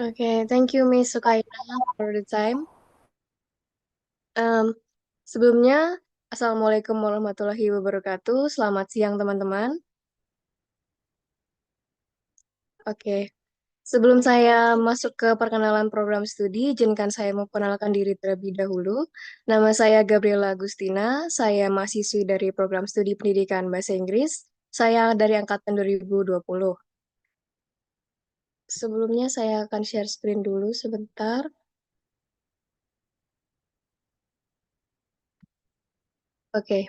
Okay, thank you Miss Sukaina for the time. Um, Sebelumnya, Assalamualaikum warahmatullahi wabarakatuh. Selamat siang teman-teman. Oke, sebelum saya masuk ke perkenalan program studi, izinkan saya memperkenalkan diri terlebih dahulu. Nama saya Gabriela Agustina, saya mahasiswi dari program studi Pendidikan Bahasa Inggris. Saya dari angkatan 2020. Sebelumnya saya akan share screen dulu sebentar. Oke,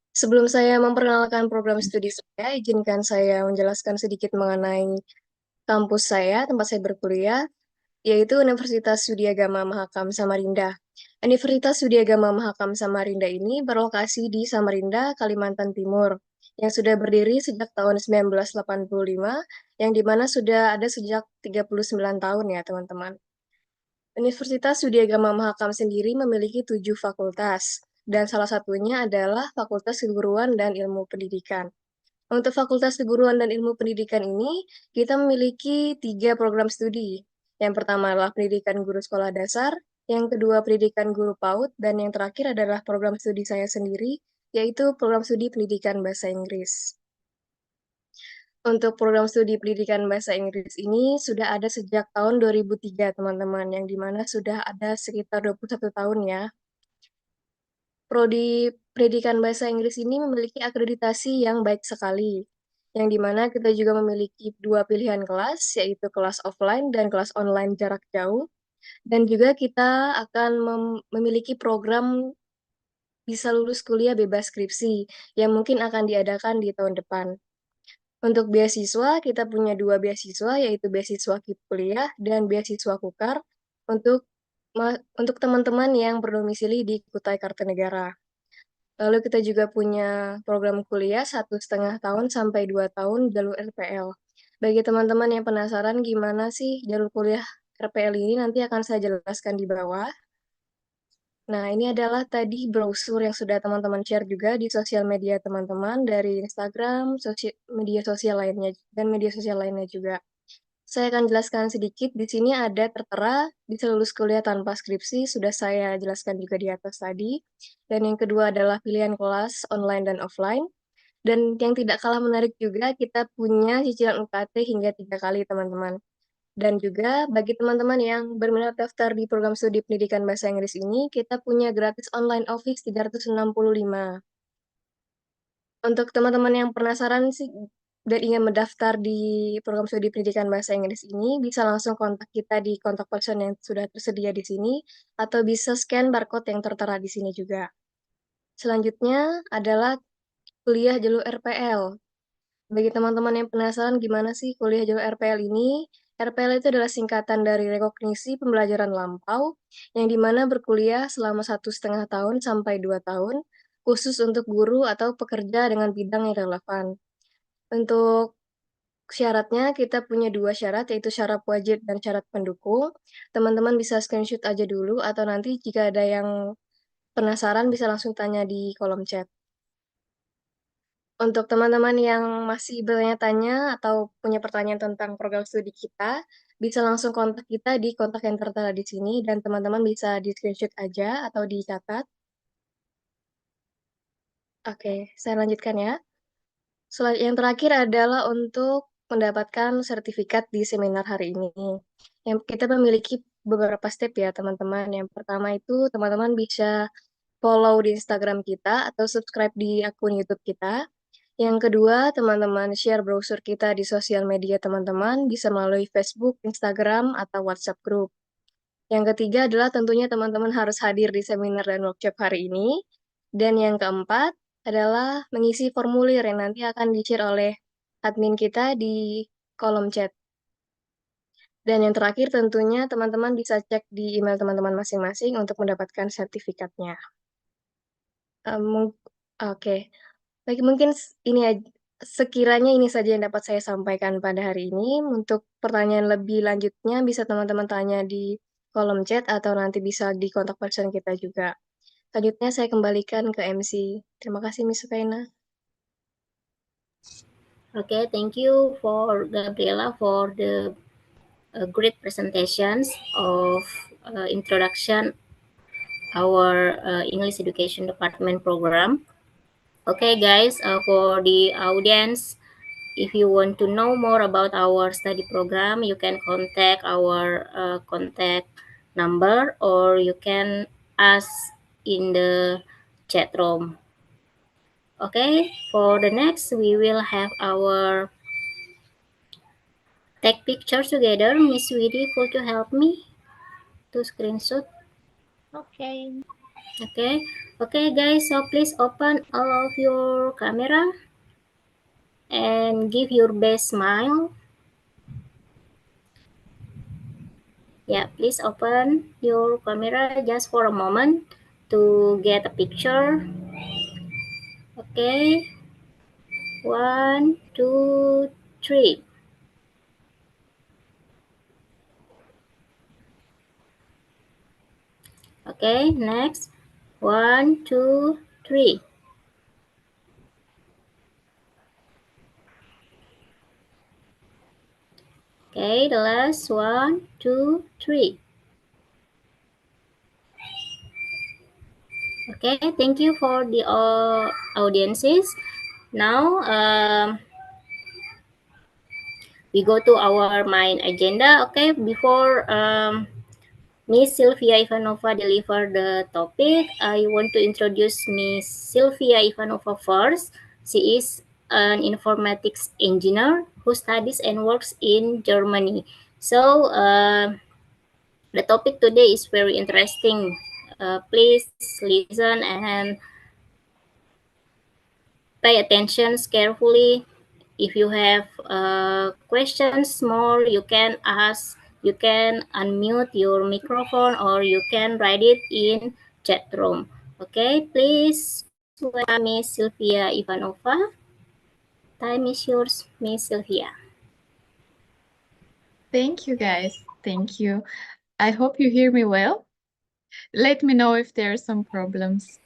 sebelum saya memperkenalkan program studi saya, izinkan saya menjelaskan sedikit mengenai kampus saya, tempat saya berkuliah, yaitu Universitas Gama Mahakam Samarinda. Universitas Gama Mahakam Samarinda ini berlokasi di Samarinda, Kalimantan Timur, yang sudah berdiri sejak tahun 1985, yang dimana sudah ada sejak 39 tahun ya teman-teman. Universitas Gama Mahakam sendiri memiliki 7 fakultas, dan salah satunya adalah Fakultas Keguruan dan Ilmu Pendidikan. Untuk Fakultas Keguruan dan Ilmu Pendidikan ini, kita memiliki 3 program studi. Yang pertama adalah Pendidikan Guru Sekolah Dasar, yang kedua Pendidikan Guru PAUD, dan yang terakhir adalah program studi saya sendiri, yaitu program studi Pendidikan Bahasa Inggris. Untuk program studi pendidikan bahasa Inggris ini sudah ada sejak tahun 2003, teman-teman, yang dimana sudah ada sekitar 21 tahun ya. Prodi Pendidikan Bahasa Inggris ini memiliki akreditasi yang baik sekali, yang dimana kita juga memiliki 2 pilihan kelas, yaitu kelas offline dan kelas online jarak jauh, dan juga kita akan memiliki program bisa lulus kuliah bebas skripsi, yang mungkin akan diadakan di tahun depan. Untuk beasiswa, kita punya 2 beasiswa, yaitu beasiswa KIP kuliah dan beasiswa KUKAR untuk untuk teman-teman yang berdomisili di Kutai Kartanegara. Lalu kita juga punya program kuliah 1,5 tahun sampai 2 tahun jalur RPL. Bagi teman-teman yang penasaran gimana sih jalur kuliah RPL ini, nanti akan saya jelaskan di bawah. Nah, ini adalah tadi brosur yang sudah teman-teman share juga di sosial media teman-teman dari Instagram, media sosial lainnya, dan media sosial lainnya juga. Saya akan jelaskan sedikit. Di sini ada tertera bisa lulus kuliah tanpa skripsi, sudah saya jelaskan juga di atas tadi. Dan yang kedua adalah pilihan kelas online dan offline. Dan yang tidak kalah menarik juga, kita punya cicilan UKT hingga 3 kali, teman-teman. Dan juga bagi teman-teman yang berminat daftar di program studi pendidikan bahasa Inggris ini, kita punya gratis online office 365. Untuk teman-teman yang penasaran sih dan ingin mendaftar di program studi pendidikan bahasa Inggris ini, bisa langsung kontak kita di kontak person yang sudah tersedia di sini, atau bisa scan barcode yang tertera di sini juga. Selanjutnya adalah kuliah jalur RPL. Bagi teman-teman yang penasaran gimana sih kuliah jalur RPL ini, RPL itu adalah singkatan dari rekognisi pembelajaran lampau, yang dimana berkuliah selama 1,5 tahun sampai 2 tahun, khusus untuk guru atau pekerja dengan bidang yang relevan. Untuk syaratnya, kita punya 2 syarat, yaitu syarat wajib dan syarat pendukung. Teman-teman bisa screenshot aja dulu, atau nanti jika ada yang penasaran bisa langsung tanya di kolom chat. Untuk teman-teman yang masih bertanya-tanya atau punya pertanyaan tentang program studi kita, bisa langsung kontak kita di kontak yang tertera di sini, dan teman-teman bisa di-screenshot aja atau dicatat. Oke, saya lanjutkan ya. Yang terakhir adalah untuk mendapatkan sertifikat di seminar hari ini. Yang kita memiliki beberapa step ya, teman-teman. Yang pertama itu teman-teman bisa follow di Instagram kita atau subscribe di akun YouTube kita. Yang kedua, teman-teman share browser kita di sosial media teman-teman, bisa melalui Facebook, Instagram, atau WhatsApp group. Yang ketiga adalah tentunya teman-teman harus hadir di seminar dan workshop hari ini. Dan yang keempat adalah mengisi formulir yang nanti akan di-share oleh admin kita di kolom chat. Dan yang terakhir tentunya teman-teman bisa cek di email teman-teman masing-masing untuk mendapatkan sertifikatnya. Oke. Baik, mungkin sekiranya ini saja yang dapat saya sampaikan pada hari ini. Untuk pertanyaan lebih lanjutnya bisa teman-teman tanya di kolom chat atau nanti bisa di kontak person kita juga. Selanjutnya saya kembalikan ke MC. Terima kasih Miss Sukaina. Okay, thank you for Gabriela for the great presentations of introduction our English Education Department program. Okay, guys, for the audience, if you want to know more about our study program, you can contact our contact number or you can ask in the chat room. Okay, for the next, we will have our take pictures together. Miss Widya, could you help me to screenshot? Okay. Okay, okay, guys. So please open all of your camera and give your best smile. Yeah, please open your camera just for a moment to get a picture. Okay, one, two, three. Okay, next, one, two, three. Okay, the last one, two, three. Okay, thank you for the audiences. Now, we go to our main agenda. Okay, before Miss Sylvia Ivanova deliver the topic, I want to introduce Miss Sylvia Ivanova first. She is an informatics engineer who studies and works in Germany. So, the topic today is very interesting. Please listen and pay attention carefully. If you have questions more, you can ask, you can unmute your microphone or you can write it in chat room. Okay, please welcome Miss Sylvia Ivanova. Time is yours, Miss Sylvia. Thank you, guys. Thank you. I hope you hear me well. Let me know if there are some problems.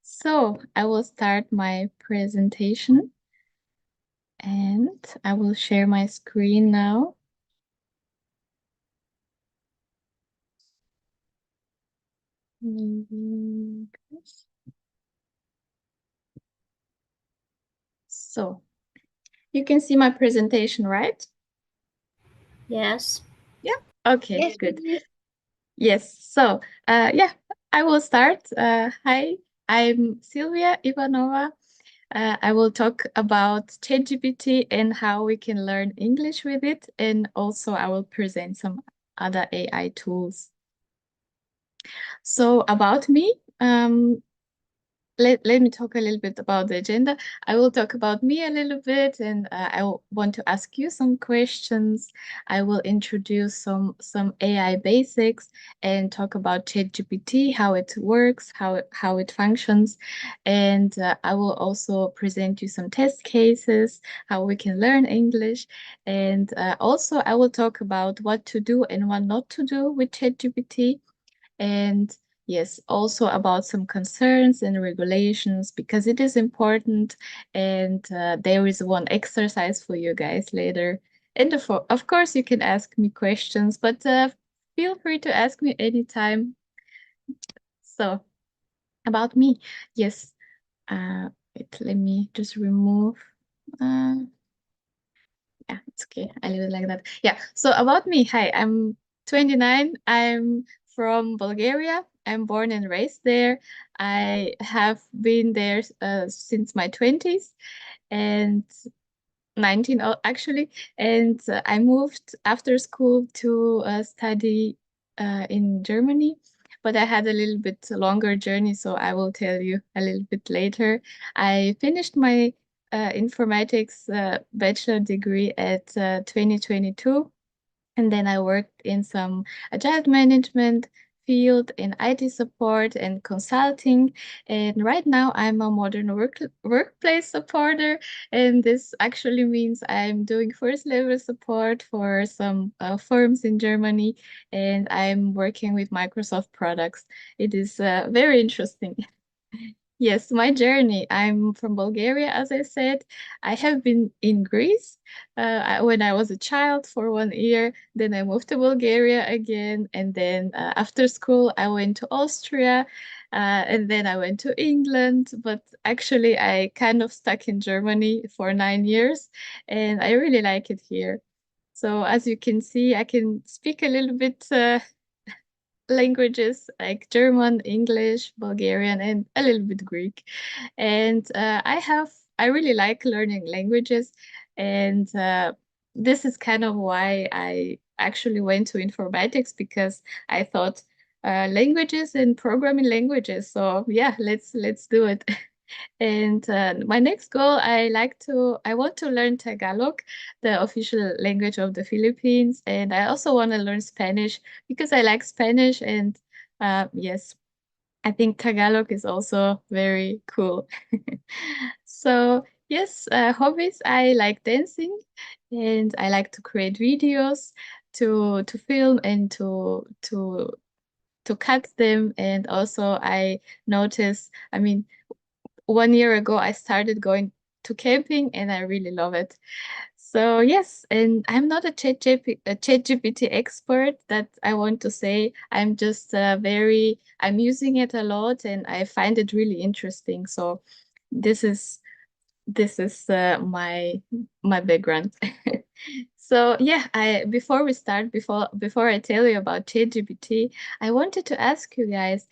So I will start my presentation and I will share my screen now. So you can see my presentation, right? Yes. Yeah. Okay, yes, good. Yes. So, yeah, I will start. Hi, I'm Sylvia Ivanova. I will talk about ChatGPT and how we can learn English with it, and also I will present some other AI tools. So about me, let me talk a little bit about the agenda. I will talk about me a little bit, and I want to ask you some questions. I will introduce some AI basics and talk about ChatGPT, how it works, how it functions, and I will also present you some test cases, how we can learn English, and also I will talk about what to do and what not to do with ChatGPT. And yes, also about some concerns and regulations because it is important. And there is one exercise for you guys later. And of course, you can ask me questions, but feel free to ask me anytime. So, about me, yes. Wait, let me just remove. Uh, yeah, it's okay. I leave it like that. Yeah. So about me, hi, I'm 29. I'm from Bulgaria. I'm born and raised there. I have been there since my 20s and 19 actually. And I moved after school to study in Germany. But I had a little bit longer journey, so I will tell you a little bit later. I finished my informatics bachelor degree at 2022. And then I worked in some agile management field in IT support and consulting. And right now I'm a modern workplace supporter. And this actually means I'm doing first level support for some firms in Germany. And I'm working with Microsoft products. It is very interesting. Yes, my journey. I'm from Bulgaria, as I said. I have been in Greece when I was a child for 1 year. Then I moved to Bulgaria again. And then after school, I went to Austria. And then I went to England. But actually, I kind of stuck in Germany for 9 years. And I really like it here. So as you can see, I can speak a little bit languages like German, English, Bulgarian, and a little bit Greek. And I really like learning languages. And this is kind of why I actually went to informatics because I thought languages and programming languages. So yeah, let's do it. And my next goal, I want to learn Tagalog, the official language of the Philippines, and I also want to learn Spanish because I like Spanish, and yes, I think Tagalog is also very cool. So yes, hobbies, I like dancing, and I like to create videos, to film and to cut them, and also I notice, I mean, 1 year ago, I started going to camping and I really love it. So yes, and I'm not a ChatGPT expert that I want to say. I'm just I'm using it a lot and I find it really interesting. So this is my background. So yeah, I before we start, before I tell you about ChatGPT, I wanted to ask you guys,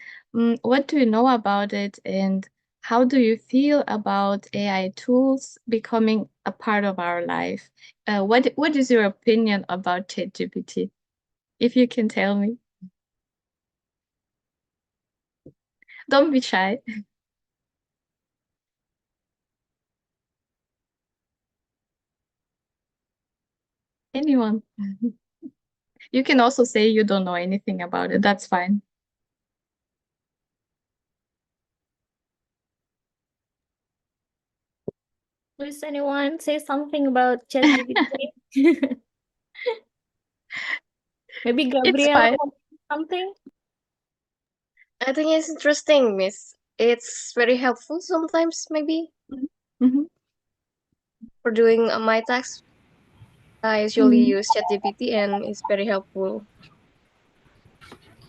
what do you know about it, and how do you feel about AI tools becoming a part of our life? What is your opinion about ChatGPT? If you can tell me, don't be shy. Anyone. You can also say you don't know anything about it. That's fine. Please, anyone say something about ChatGPT? Maybe It's Gabriela fine. wants something. I think it's interesting, Miss. It's very helpful sometimes, maybe Mhm. for doing my tasks. I usually Mhm. use ChatGPT and it's very helpful.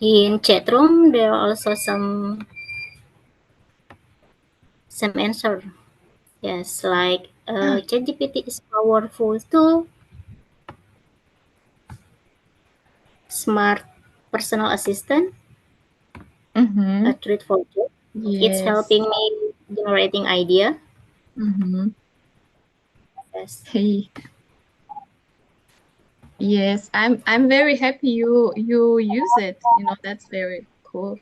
In chat room, there are also some answer. Yes, like Ah, ChatGPT is powerful tool, smart personal assistant, a mhm. treat for job. It's Yes. helping me generating idea. Mhm. Yes. Hey, yes, I'm very happy you use it. You know, that's very cool.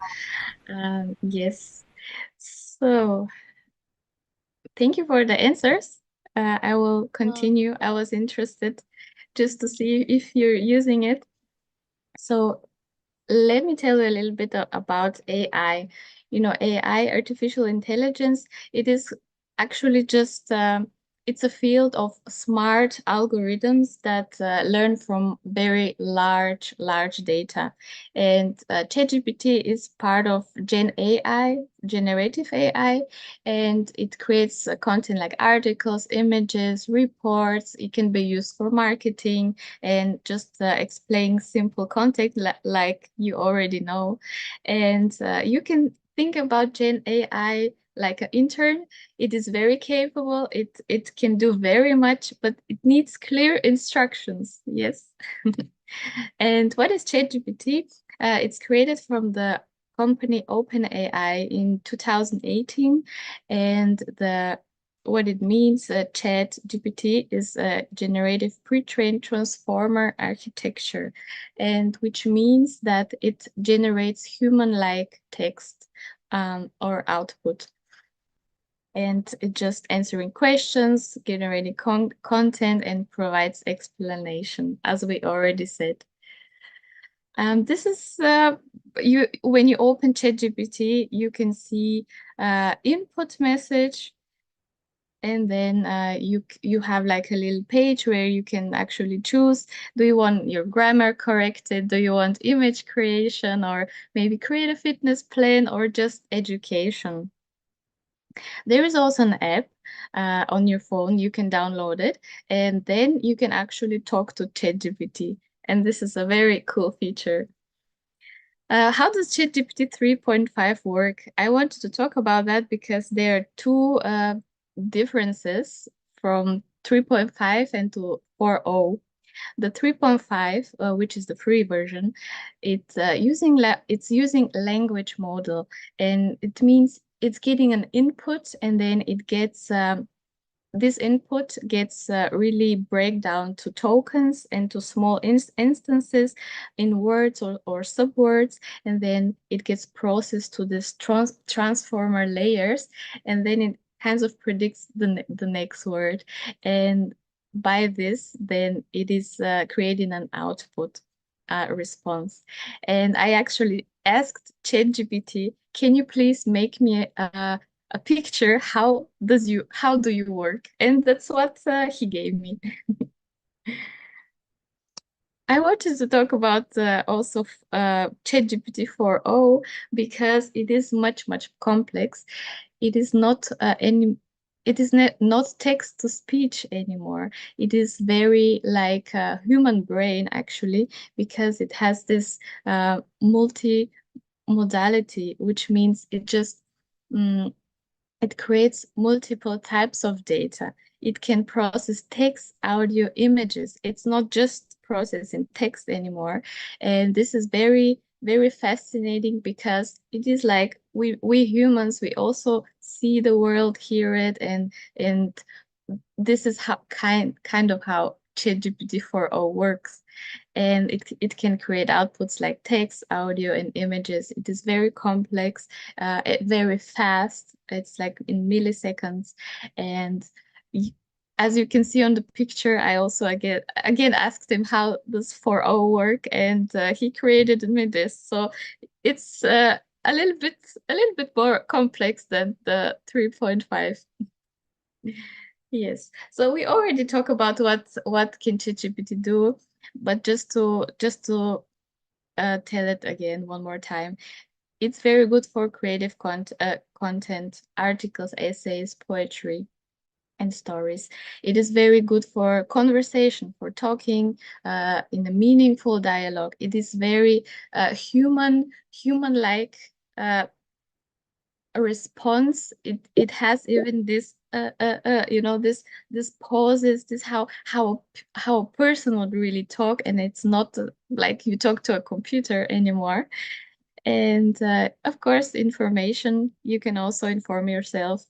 Yes. So, thank you for the answers. I will continue. I was interested just to see if you're using it. So, let me tell you a little bit about AI. You know, AI, artificial intelligence, it is actually just it's a field of smart algorithms that learn from very large data. And ChatGPT is part of Gen AI, generative AI, and it creates content like articles, images, reports. It can be used for marketing and just explain simple content like you already know. And you can think about Gen AI like an intern. It is very capable. It can do very much, but it needs clear instructions. Yes. And what is ChatGPT? It's created from the company OpenAI in 2018, and the what it means, ChatGPT is a generative pre-trained transformer architecture, and which means that it generates human-like text or output. And it just answering questions, generating content, and provides explanation, as we already said. This is you when you open ChatGPT, you can see input message, and then you have like a little page where you can actually choose, do you want your grammar corrected, do you want image creation, or maybe create a fitness plan, or just education. There is also an app on your phone. You can download it, and then you can actually talk to ChatGPT. And this is a very cool feature. How does ChatGPT 3.5 work? I wanted to talk about that because there are two differences from 3.5 and to 4.0. The 3.5, which is the free version, it's using language model, and it means it's getting an input, and then it gets this input gets really break down to tokens and to small instances in words or subwords, and then it gets processed to this transformer layers, and then it kind of predicts the next word. And by this, then it is creating an output response. And I actually asked ChatGPT, can you please make me a picture, how do you work? And that's what he gave me. I wanted to talk about also ChatGPT 4.0 because it is much complex. It is not not text to speech anymore. It is very like a human brain actually, because it has this multi-modality, which means it creates multiple types of data. It can process text, audio, images. It's not just processing text anymore. And this is very fascinating because it is like we humans, we also see the world, hear it, and this is how kind of how ChatGPT 4.0 works. And it can create outputs like text, audio, and images. It is very complex, very fast. It's like in milliseconds. And as you can see on the picture, I also again asked him how does 4.0 work, and he created me this. So it's a little bit more complex than the 3.5. Yes. So we already talked about what can ChatGPT do, but just to tell it again one more time, it's very good for creative content, articles, essays, poetry, and stories. It is very good for conversation, for talking in a meaningful dialogue. It is very human-like a response. It has even this this pauses, this how a person would really talk, and it's not like you talk to a computer anymore. And of course, information, you can also inform yourself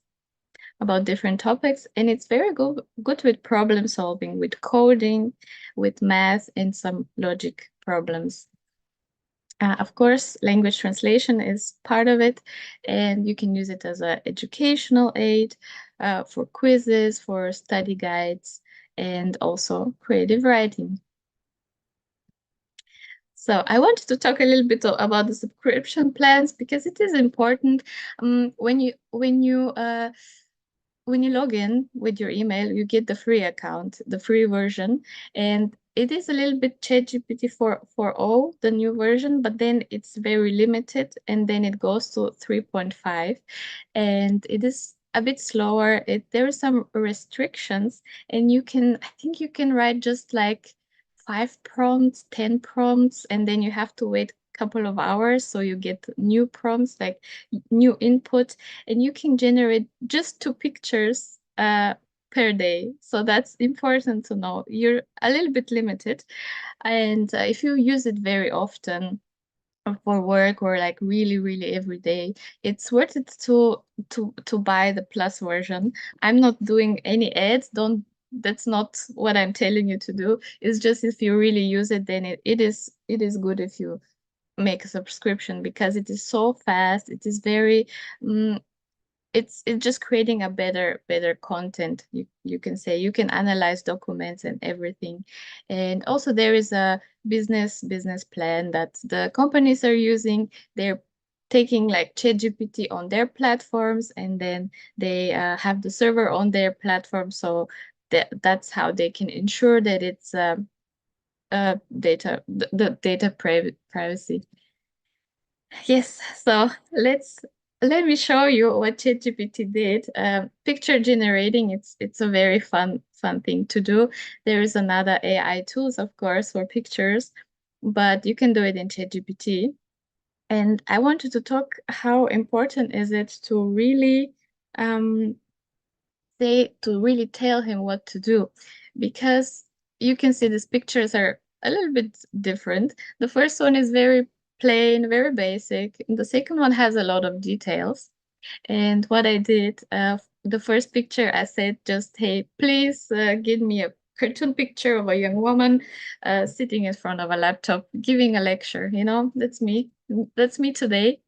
about different topics, and it's very good with problem solving, with coding, with math, and some logic problems. Of course, language translation is part of it, and you can use it as an educational aid for quizzes, for study guides, and also creative writing. So I wanted to talk a little bit about the subscription plans because it is important. When you log in with your email, you get the free account, the free version, and it is a little bit ChatGPT 4.0, the new version, but then it's very limited, and then it goes to 3.5, and it is a bit slower. There are some restrictions, and I think you can write just like 5 prompts, 10 prompts, and then you have to wait a couple of hours so you get new prompts, like new input, and you can generate just 2 pictures per day. So that's important to know. You're a little bit limited. And if you use it very often for work or like really every day, it's worth it to buy the plus version. I'm not doing any ads. That's not what I'm telling you to do. It's just if you really use it, then it is good if you make a subscription because it is so fast. It is very it's just creating a better content. You can say you can analyze documents and everything. And also there is a business plan that the companies are using. They're taking like ChatGPT on their platforms, and then they have the server on their platform, so that's how they can ensure that it's the data privacy. Yes, so let me show you what ChatGPT did. Picture generating, it's a very fun thing to do. There is another AI tools, of course, for pictures, but you can do it in ChatGPT. And I wanted to talk how important is it to really um, to really tell him what to do, because you can see these pictures are a little bit different. The first one is very plain, very basic, and the second one has a lot of details. And what I did, the first picture, I said just, hey, please give me a cartoon picture of a young woman sitting in front of a laptop giving a lecture. You know, that's me. That's me today.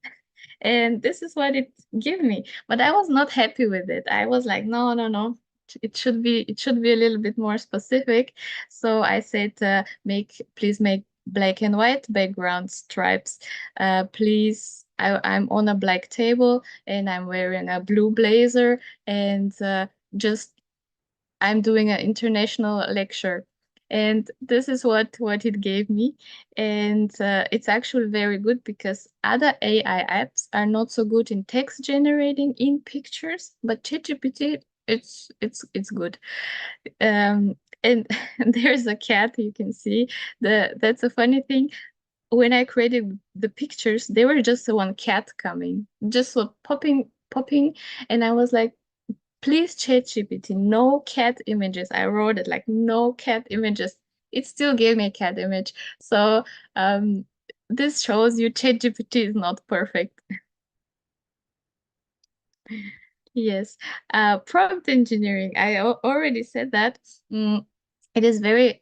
And this is what it gave me. But I was not happy with it. I was like, no, no, no. It should be a little bit more specific. So I said, please make black and white background stripes. Please, I'm on a black table and I'm wearing a blue blazer, and just I'm doing an international lecture. And this is what it gave me. And it's actually very good because other AI apps are not so good in text generating in pictures, but ChatGPT, it's good. And there's a cat, you can see. That's a funny thing. When I created the pictures, they were just one cat coming, just so popping, and I was like, please, ChatGPT, no cat images. I wrote it like no cat images. It still gave me a cat image. So um, this shows you ChatGPT is not perfect. Yes. Prompt engineering. I already said that. Mm, it is very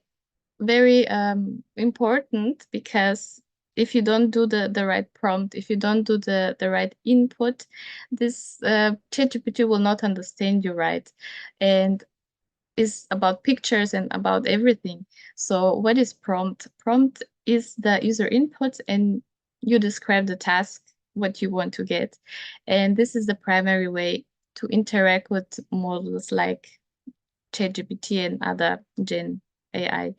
important, because if you don't do the right prompt, if you don't do the right input, this ChatGPT will not understand you right. And is about pictures and about everything. So what is prompt? Prompt is the user input, and you describe the task, what you want to get. And this is the primary way to interact with models like ChatGPT and other Gen AI.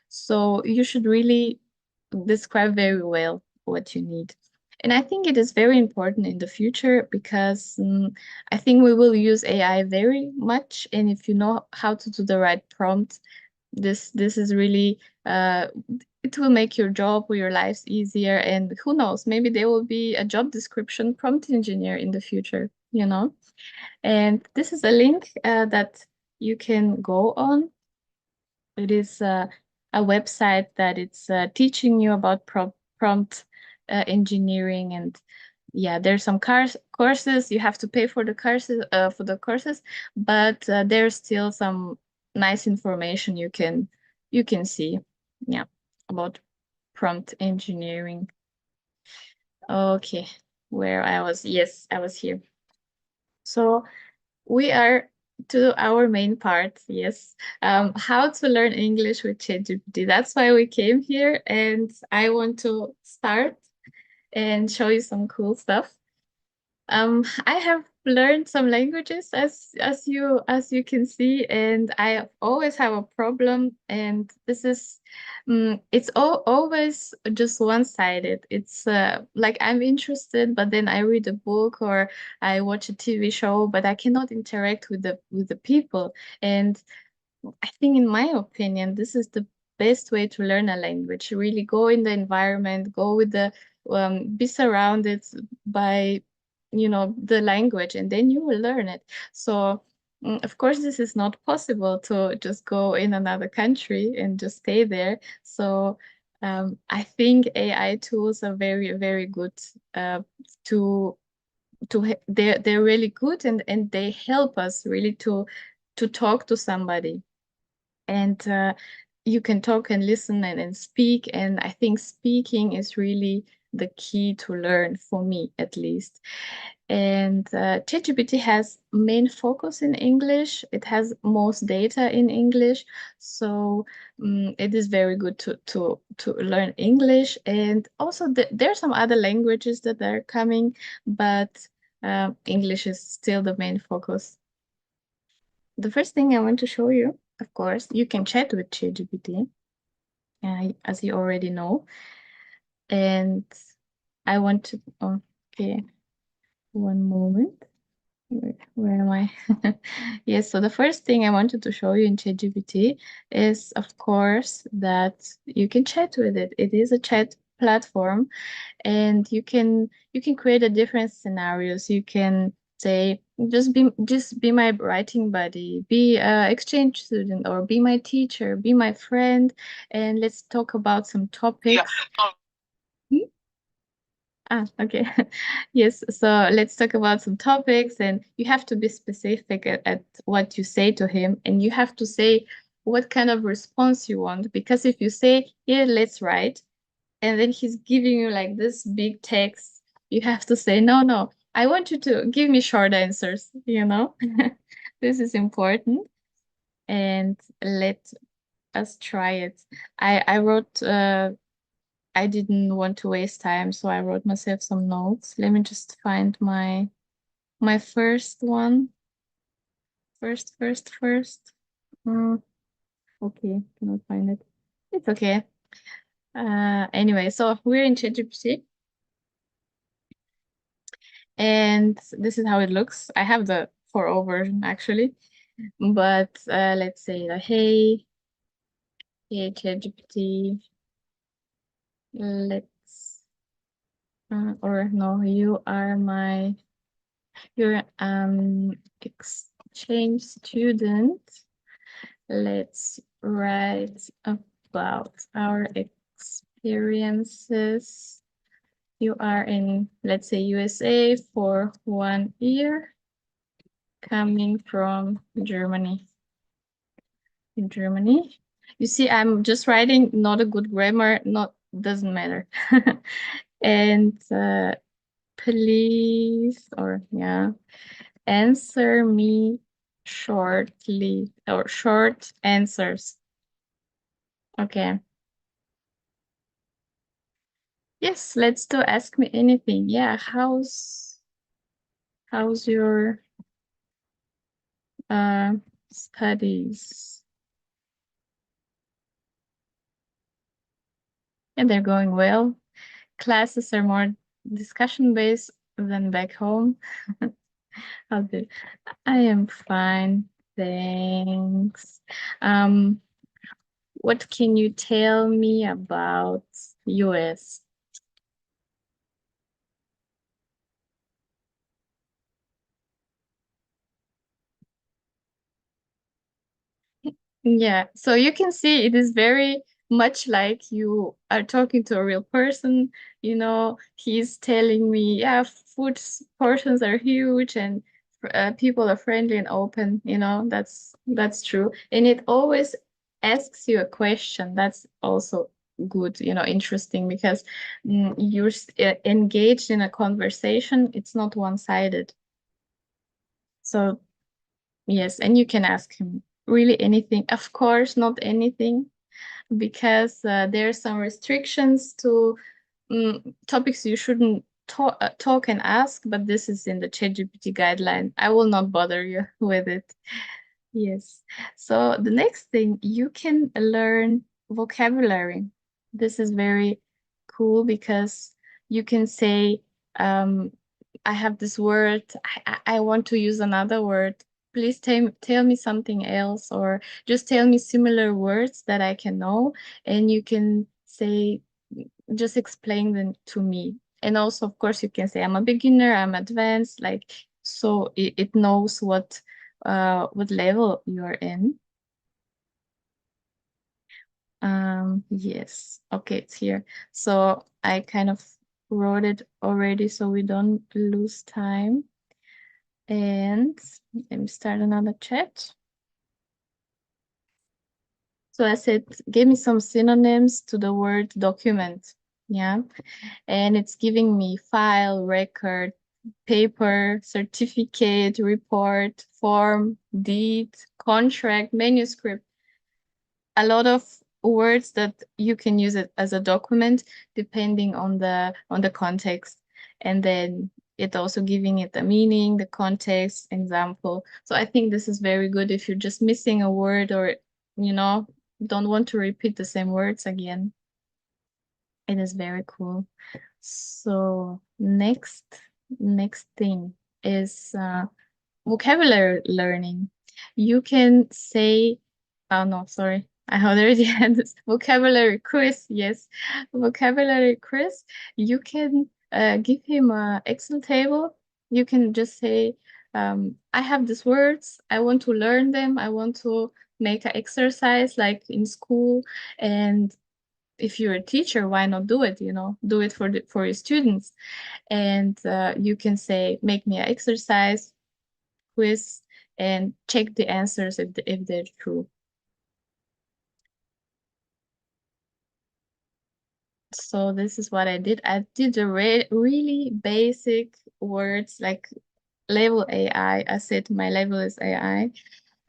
So you should really describe very well what you need. And I think it is very important in the future, because I think we will use AI very much. And if you know how to do the right prompt, this is really it will make your job or your lives easier. And who knows, maybe there will be a job description prompt engineer in the future, you know. And this is a link that you can go on. It is a website that it's teaching you about prompt engineering. And yeah, there's some courses. You have to pay for the courses, but there's still some nice information you can see, yeah, about prompt engineering. Okay, where I was, yes, I was here. So we are to our main part, yes. How to learn English with ChatGPT. That's why we came here, and I want to start and show you some cool stuff. I have learned some languages, as you can see, and I always have a problem. And this is, it's always just one-sided. It's like I'm interested, but then I read a book or I watch a TV show, but I cannot interact with the people. And I think, in my opinion, this is the best way to learn a language. Really go in the environment, go with be surrounded by, the language, and then you will learn it. So, of course, this is not possible to just go in another country and just stay there. So, I think AI tools are very, very good to they're really good, and they help us really to talk to somebody. And you can talk and listen and speak. And I think speaking is really the key to learn, for me at least. And ChatGPT has main focus in English. It has most data in English. So it is very good to learn English. And also there are some other languages that are coming, but English is still the main focus. The first thing I want to show you, of course, you can chat with ChatGPT, as you already know. And I want to, okay. One moment. Where am I? Yes, so the first thing I wanted to show you in ChatGPT is, of course, that you can chat with it. It is a chat platform, and you can create a different scenarios. You can say, just be my writing buddy, be a exchange student, or be my teacher, be my friend, and let's talk about some topics. Hmm? Okay. Yes, so let's talk about some topics, and you have to be specific at what you say to him, and you have to say what kind of response you want, because if you say, yeah, let's write, and then he's giving you like this big text, you have to say, no, no, I want you to give me short answers, you know? This is important. And let us try it. I wrote I didn't want to waste time, so I wrote myself some notes. Let me just find my first one. First. Mm, okay, cannot find it. It's okay. Anyway, so we're in ChatGPT, and this is how it looks. I have the 4.0 version actually, but let's say hey ChatGPT, let's or no, you're exchange student. Let's write about our experiences. You are in, let's say, USA for 1 year, coming from Germany. In Germany. You see, I'm just writing not a good grammar, not doesn't matter. And please, or yeah, answer me shortly, or short answers. Okay. Yes, let's do ask me anything. Yeah, how's your uh studies? And they're going well. Classes are more discussion based than back home. How good. I am fine, thanks. What can you tell me about US? Yeah, so you can see it is very much like you are talking to a real person. You know, he's telling me, yeah, portions are huge, and people are friendly and open. You know, that's true. And it always asks you a question. That's also good, you know, interesting, because you're engaged in a conversation. It's not one-sided. So yes, and you can ask him really anything. Of course, not anything, because there are some restrictions to topics you shouldn't talk and ask, but this is in the ChatGPT guideline. I will not bother you with it. Yes. So the next thing, you can learn vocabulary. This is very cool, because you can say, um, I have this word, I want to use another word. Please tell me something else, or just tell me similar words that I can know. And you can say, just explain them to me. And also, of course, you can say, I'm a beginner, I'm advanced, like, so it knows what level you're in. Yes, okay, it's here. So I kind of wrote it already, so we don't lose time. And let me start another chat. So I said, give me some synonyms to the word document. Yeah. And it's giving me file, record, paper, certificate, report, form, deed, contract, manuscript. A lot of words that you can use it as a document depending on the context. And then it also giving it a meaning, the context, example. So I think this is very good if you're just missing a word, or you know, don't want to repeat the same words again. It is very cool. So next next thing is vocabulary learning. You can say, oh no, sorry, I already had this vocabulary quiz. Yes, vocabulary quiz. You can give him a Excel table. You can just say, I have these words. I want to learn them. I want to make an exercise like in school. And if you're a teacher, why not do it? Do it for your students. And you can say, make me an exercise quiz and check the answers if they're true. So this is what I did. I did the really basic words like level AI. I said my level is AI.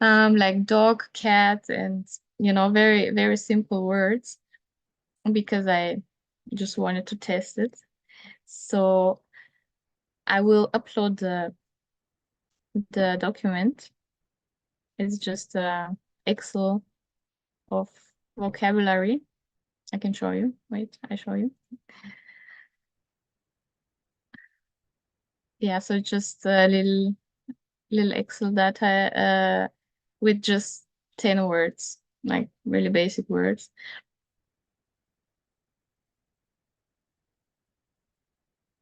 Like dog, cat, and very, very simple words because I just wanted to test it. So I will upload the document. It's just Excel of vocabulary. I can show you. Wait, I show you. Yeah, so just a little Excel data with just 10 words, like really basic words.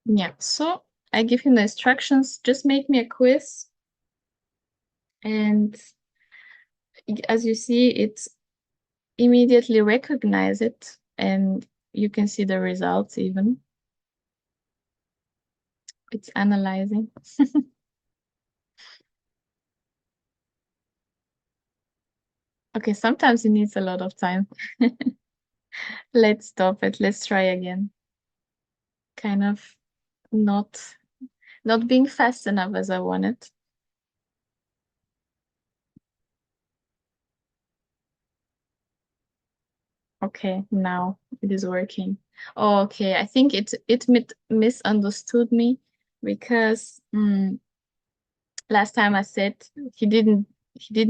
Yeah, so I give him the instructions, just make me a quiz. And as you see, it immediately recognize it and you can see the results even. It's analyzing. Okay, sometimes it needs a lot of time. Let's stop it. Let's try again. Kind of not being fast enough as I wanted. Okay, now it is working. Oh, okay, I think it misunderstood me because last time I said he didn't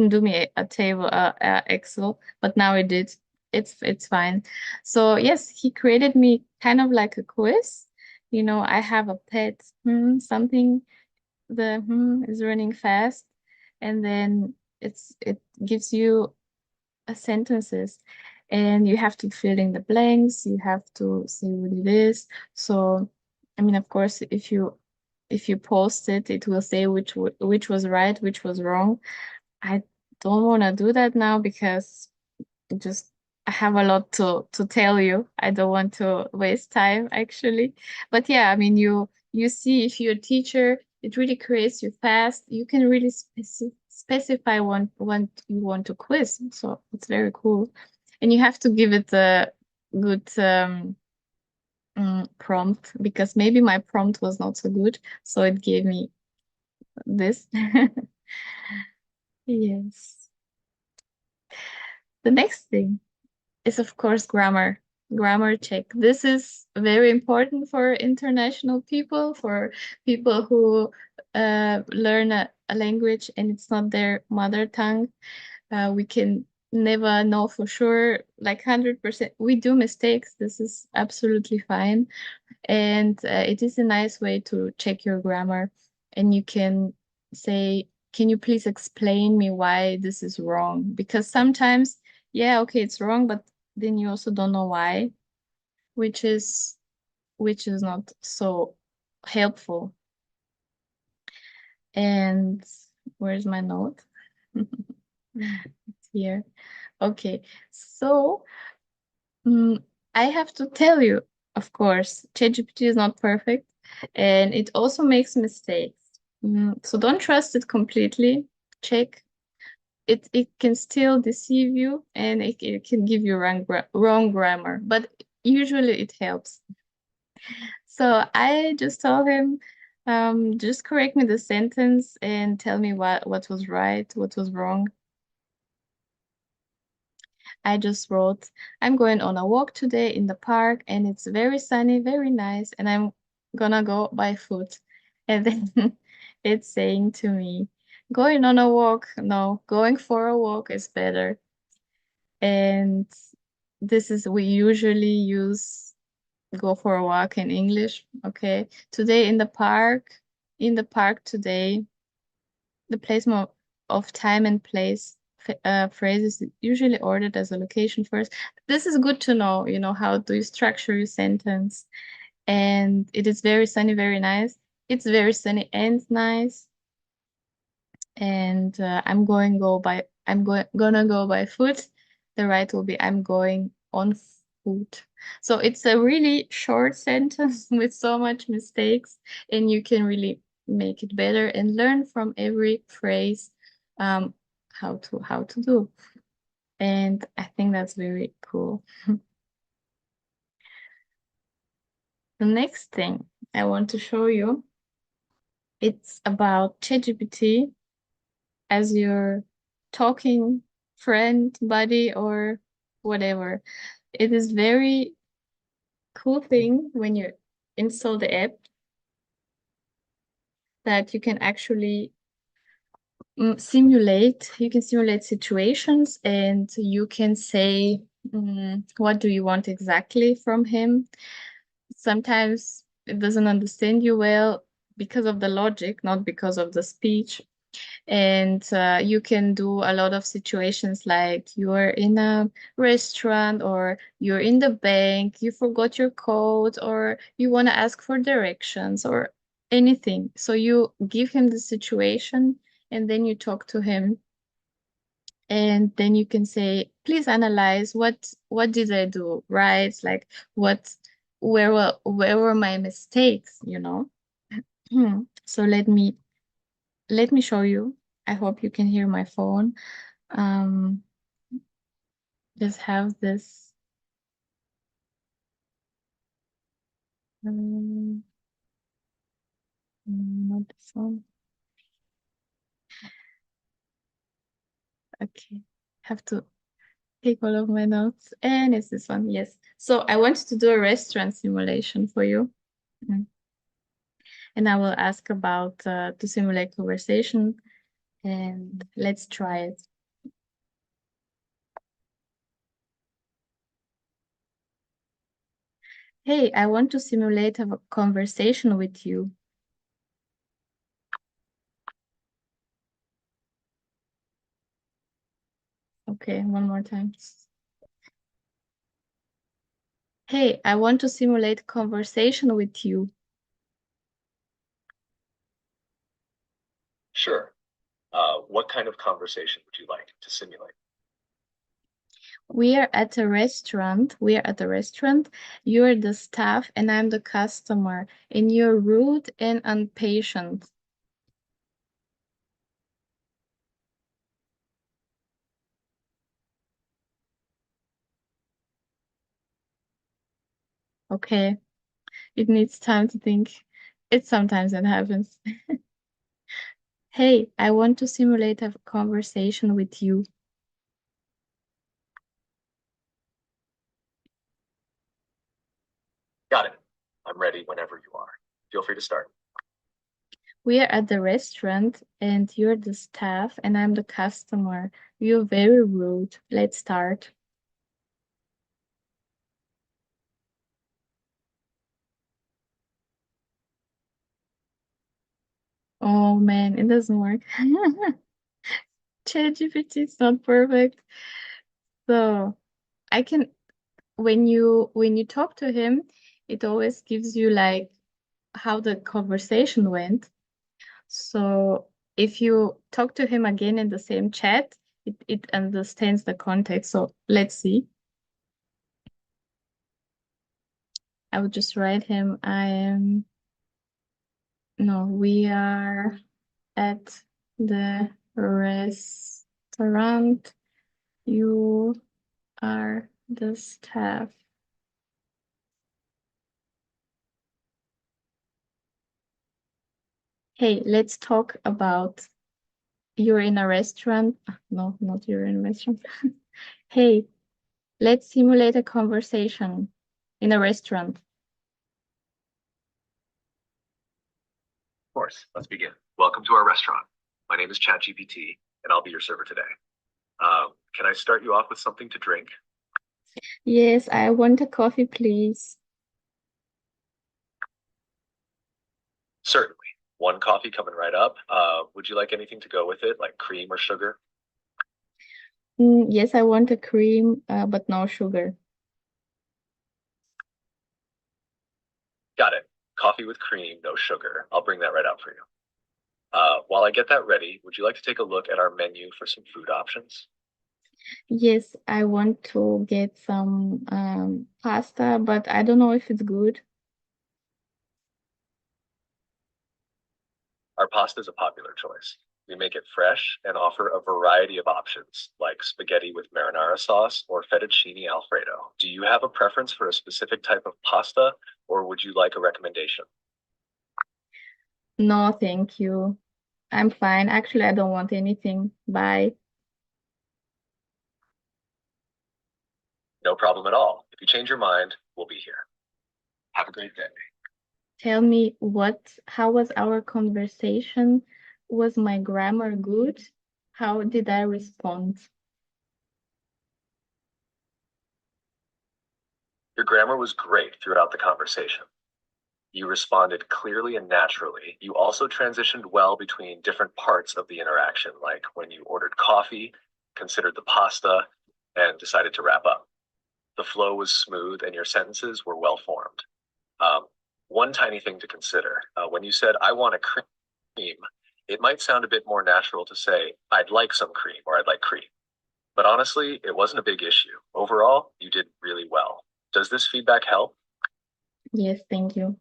do me a table Excel, but now it did. It's fine. So yes, he created me kind of like a quiz. I have a pet something the is running fast, and then it gives you sentences, and you have to fill in the blanks. You have to say what it is. So, I mean, of course, if you post it, it will say which was right, which was wrong. I don't want to do that now because just I have a lot to tell you. I don't want to waste time actually. But yeah, I mean you see if you're a teacher, it really creates you fast. You can really specify what you want to quiz. So it's very cool. And you have to give it a good prompt because maybe my prompt was not so good. So it gave me this. Yes. The next thing is of course grammar check. This is very important for international people, for people who learn a language and it's not their mother tongue. We can never know for sure, like 100%. We do mistakes. This is absolutely fine. And it is a nice way to check your grammar. And you can say, can you please explain me why this is wrong? Because sometimes, yeah, okay, it's wrong, but then you also don't know why, which is not so helpful. And where's my note? It's here. Okay, so I have to tell you, of course, ChatGPT is not perfect and it also makes mistakes. So don't trust it completely. Check. It can still deceive you and it can give you wrong grammar, but usually it helps. So I just told him, just correct me the sentence and tell me what was right, what was wrong. I just wrote, I'm going on a walk today in the park and it's very sunny, very nice, and I'm gonna go by foot. And then it's saying to me, going on a walk, no, going for a walk is better. And we usually use go for a walk in English. Okay. Today in the park, in the park today. The placement of time and place phrases usually ordered as a location first. This is good to know, you know, how do you structure your sentence. And it is very sunny, very nice. It's very sunny and nice. And gonna go by foot. The right will be I'm going on foot. So it's a really short sentence with so much mistakes, and you can really make it better and learn from every phrase how to do. And I think that's very cool. The next thing I want to show you, it's about ChatGPT as your talking friend, buddy, or whatever. It is very cool thing when you install the app that you can actually simulate situations, and you can say what do you want exactly from him. Sometimes it doesn't understand you well because of the logic, not because of the speech. And you can do a lot of situations like you're in a restaurant or you're in the bank, you forgot your code, or you want to ask for directions or anything. So you give him the situation and then you talk to him, and then you can say, please analyze what did I do right, like where were my mistakes, you know. So let me show you. I hope you can hear my phone. Um, just have this. Not this one. Okay, have to take all of my notes, and it's this one. Yes. So I wanted to do a restaurant simulation for you. And I will ask about to simulate conversation, and let's try it. Hey, I want to simulate a conversation with you. Okay, one more time. Hey, I want to simulate conversation with you. Sure. What kind of conversation would you like to simulate? We are at a restaurant. You're the staff and I'm the customer, and you're rude and impatient. Okay, it needs time to think. Sometimes it happens. Hey, I want to simulate a conversation with you. Got it. I'm ready whenever you are. Feel free to start. We are at the restaurant and you're the staff and I'm the customer. You're very rude. Let's start. Oh man, it doesn't work. ChatGPT is not perfect. So I can, when you talk to him, it always gives you like how the conversation went. So if you talk to him again in the same chat, it understands the context. So let's see. I would just write him, we are at the restaurant. You are the staff. Hey, let's talk about you're in a restaurant. No, not you're in a restaurant. Hey, let's simulate a conversation in a restaurant. Of course, let's begin. Welcome to our restaurant. My name is ChatGPT, and I'll be your server today. Can I start you off with something to drink? Yes, I want a coffee, please. Certainly. One coffee coming right up. Would you like anything to go with it, like cream or sugar? Yes, I want a cream, but no sugar. Got it. Coffee with cream, no sugar. I'll bring that right out for you. While I get that ready, would you like to take a look at our menu for some food options? Yes, I want to get some pasta, but I don't know if it's good. Our pasta is a popular choice. We make it fresh and offer a variety of options, like spaghetti with marinara sauce or fettuccine alfredo. Do you have a preference for a specific type of pasta, or would you like a recommendation? No, thank you. I'm fine. Actually, I don't want anything. Bye. No problem at all. If you change your mind, we'll be here. Have a great day. Tell me how was our conversation? Was my grammar good? How did I respond? Your grammar was great throughout the conversation. You responded clearly and naturally. You also transitioned well between different parts of the interaction, like when you ordered coffee, considered the pasta, and decided to wrap up. The flow was smooth and your sentences were well formed. One tiny thing to consider, when you said, I want a cream, it might sound a bit more natural to say, I'd like some cream or I'd like cream. But honestly, it wasn't a big issue. Overall, you did really well. Does this feedback help? Yes, thank you.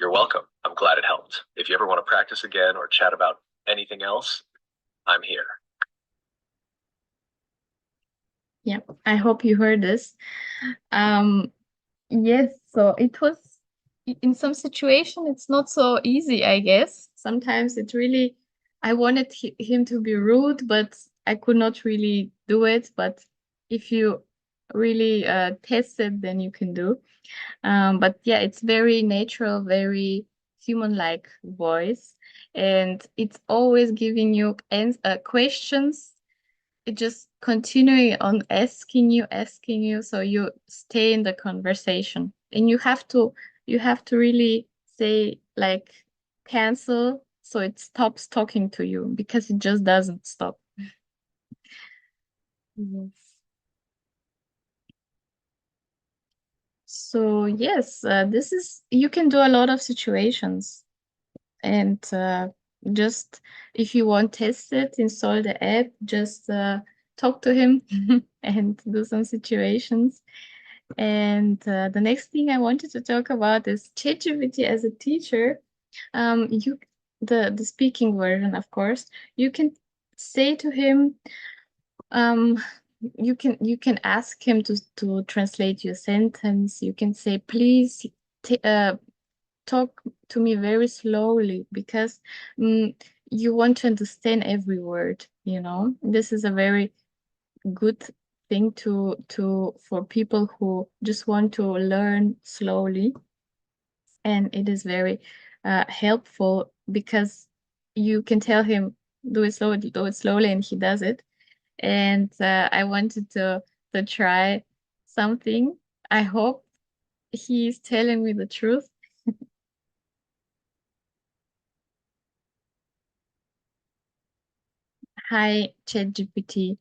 You're welcome. I'm glad it helped. If you ever want to practice again or chat about anything else, I'm here. Yeah, I hope you heard this. Yes, so it was in some situation it's not so easy, I guess. Sometimes I wanted him to be rude, but I could not really do it. But if you really test it, then you can do. But yeah, it's very natural, very human-like voice, and it's always giving you questions. It just continuing on asking you, so you stay in the conversation, and you have to really say like cancel, so it stops talking to you because it just doesn't stop. Yes. So yes, this is you can do a lot of situations, and just if you want test it, install the app, just talk to him and do some situations. And the next thing I wanted to talk about is ChatGPT as a teacher. You the speaking version, of course. You can say to him, um, you can ask him to translate your sentence. You can say, please talk to me very slowly because you want to understand every word. This is a very good thing to for people who just want to learn slowly, and it is very helpful because you can tell him do it slowly, and he does it. And I wanted to try something. I hope he's telling me the truth. Hi, ChatGPT.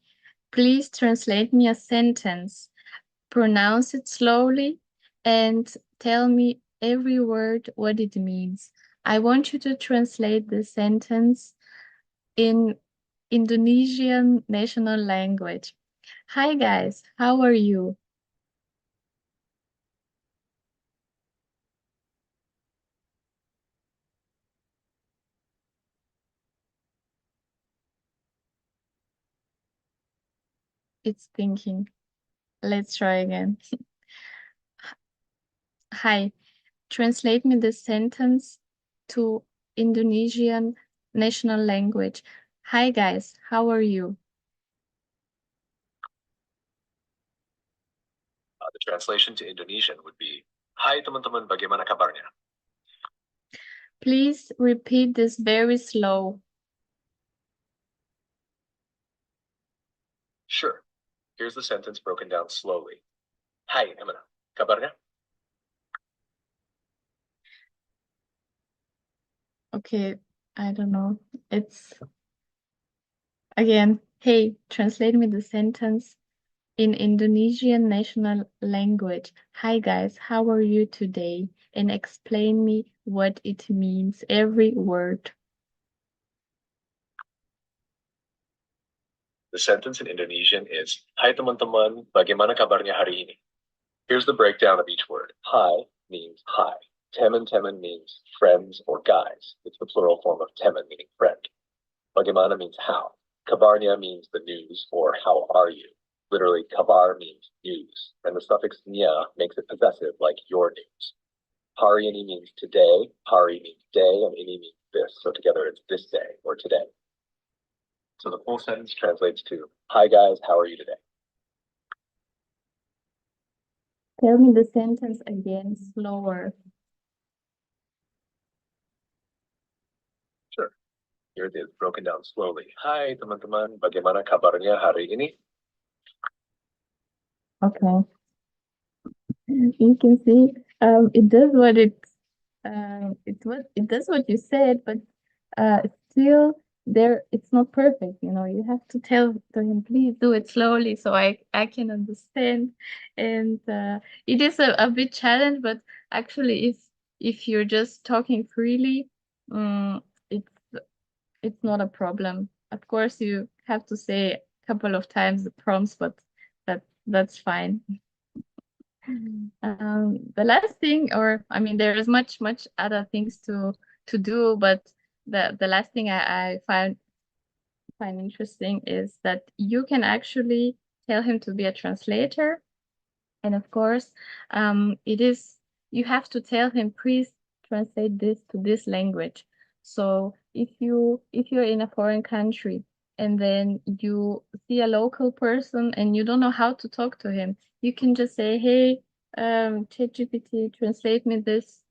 Please translate me a sentence. Pronounce it slowly and tell me every word what it means. I want you to translate the sentence in Indonesian national language. Hi guys, how are you? It's thinking. Let's try again. Hi, translate me the sentence to Indonesian national language. Hi guys, how are you? The translation to Indonesian would be, Hai teman-teman, bagaimana kabarnya? Please repeat this very slow. Sure. Here's the sentence broken down slowly. Hai, Emana, kabarnya? Okay, I don't know. It's again, hey, translate me the sentence in Indonesian national language. Hi guys, how are you today? And explain me what it means, every word. The sentence in Indonesian is, Hai teman-teman, bagaimana kabarnya hari ini? Here's the breakdown of each word. Hi means hi. Teman-teman means friends or guys. It's the plural form of teman, meaning friend. Bagaimana means how. Kabarnya means the news or how are you. Literally, kabar means news, and the suffix nya makes it possessive, like your news. Hari ini means today, hari means day, and ini means this. So together it's this day or today. So the full sentence translates to, hi guys, how are you today? Tell me the sentence again, slower. Sure. Here it is, broken down slowly. Hai teman-teman, bagaimana kabarnya hari ini? Okay. You can see it does what it does what you said, but still there it's not perfect, you know. You have to tell to him, please do it slowly so I can understand. And it is a bit challenge, but actually if you're just talking freely, um, it's it's not a problem. Of course you have to say a couple of times the prompts, but that's fine. The last thing, or I mean, there is much other things to do, but the last thing I find interesting is that you can actually tell him to be a translator, and of course, it is you have to tell him, please translate this to this language. So if you're in a foreign country and then you see a local person and you don't know how to talk to him, you can just say, hey, ChatGPT, translate me this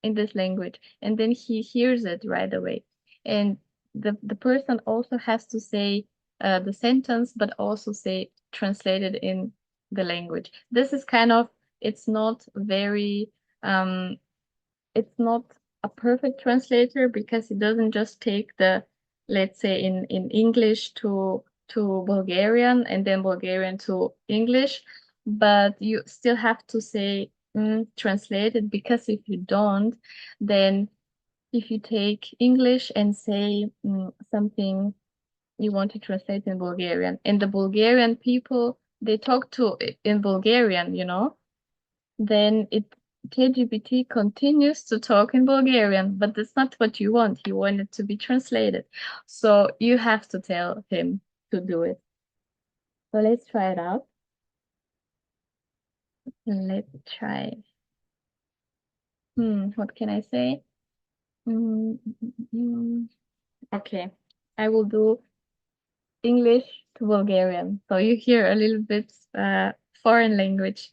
in this language, and then he hears it right away. And the person also has to say the sentence, but also say translated in the language. This is kind of, it's not very it's not a perfect translator because it doesn't just take the, let's say in English to Bulgarian and then Bulgarian to English, but you still have to say translated, because if you don't, then if you take English and say something you want to translate in Bulgarian, and the Bulgarian people they talk to in Bulgarian, you know, then it KGPT continues to talk in Bulgarian, but that's not what you want. You want it to be translated. So you have to tell him to do it. So let's try it out. Let's try. What can I say? Okay, I will do English to Bulgarian. So you hear a little bit foreign language.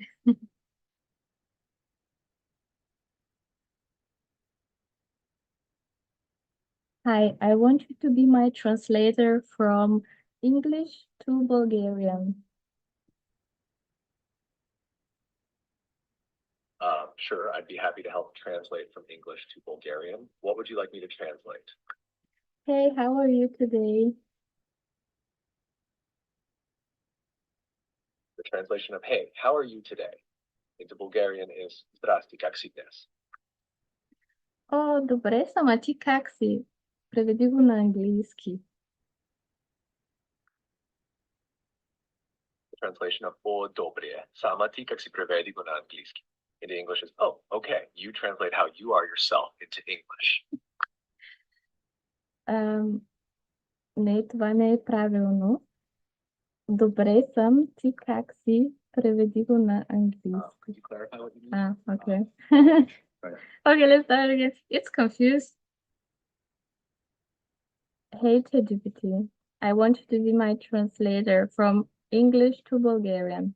Hi, I want you to be my translator from English to Bulgarian. Sure, I'd be happy to help translate from English to Bulgarian. What would you like me to translate? Hey, how are you today? The translation of, hey, how are you today? Into Bulgarian is Zdrasti, как си днес? О, добре съм, а ти как си? Преведи го на английски. The translation of О, добре, сама ти как си преведи го на английски? Into English is, oh, okay, you translate how you are yourself into English. Не, това не е правилно. Добре съм, ти как си? Преведи го на английски. Could you clarify what you mean? Okay. Right. Okay, let's start again. It's confused. Hey, ChatGPT, I want you to be my translator from English to Bulgarian.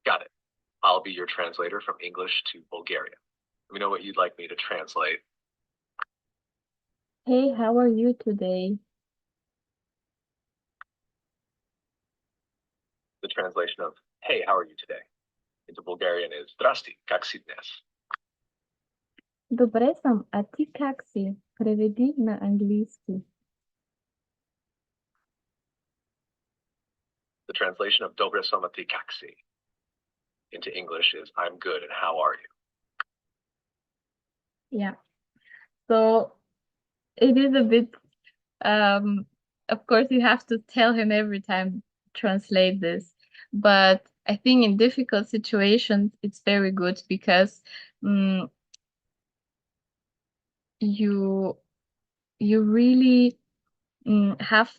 Got it. I'll be your translator from English to Bulgarian. Let me know what you'd like me to translate. Hey, how are you today? The translation of, hey, how are you today? Into Bulgarian is Zdrasti, как си днес? Dobre sam, a ti kak si? Prevedi na anglicky. The translation of Dobre sam a ty kaksi into English is I'm good and how are you? Yeah. So it is a bit, of course, you have to tell him every time, translate this. But I think in difficult situations, it's very good because mm you really have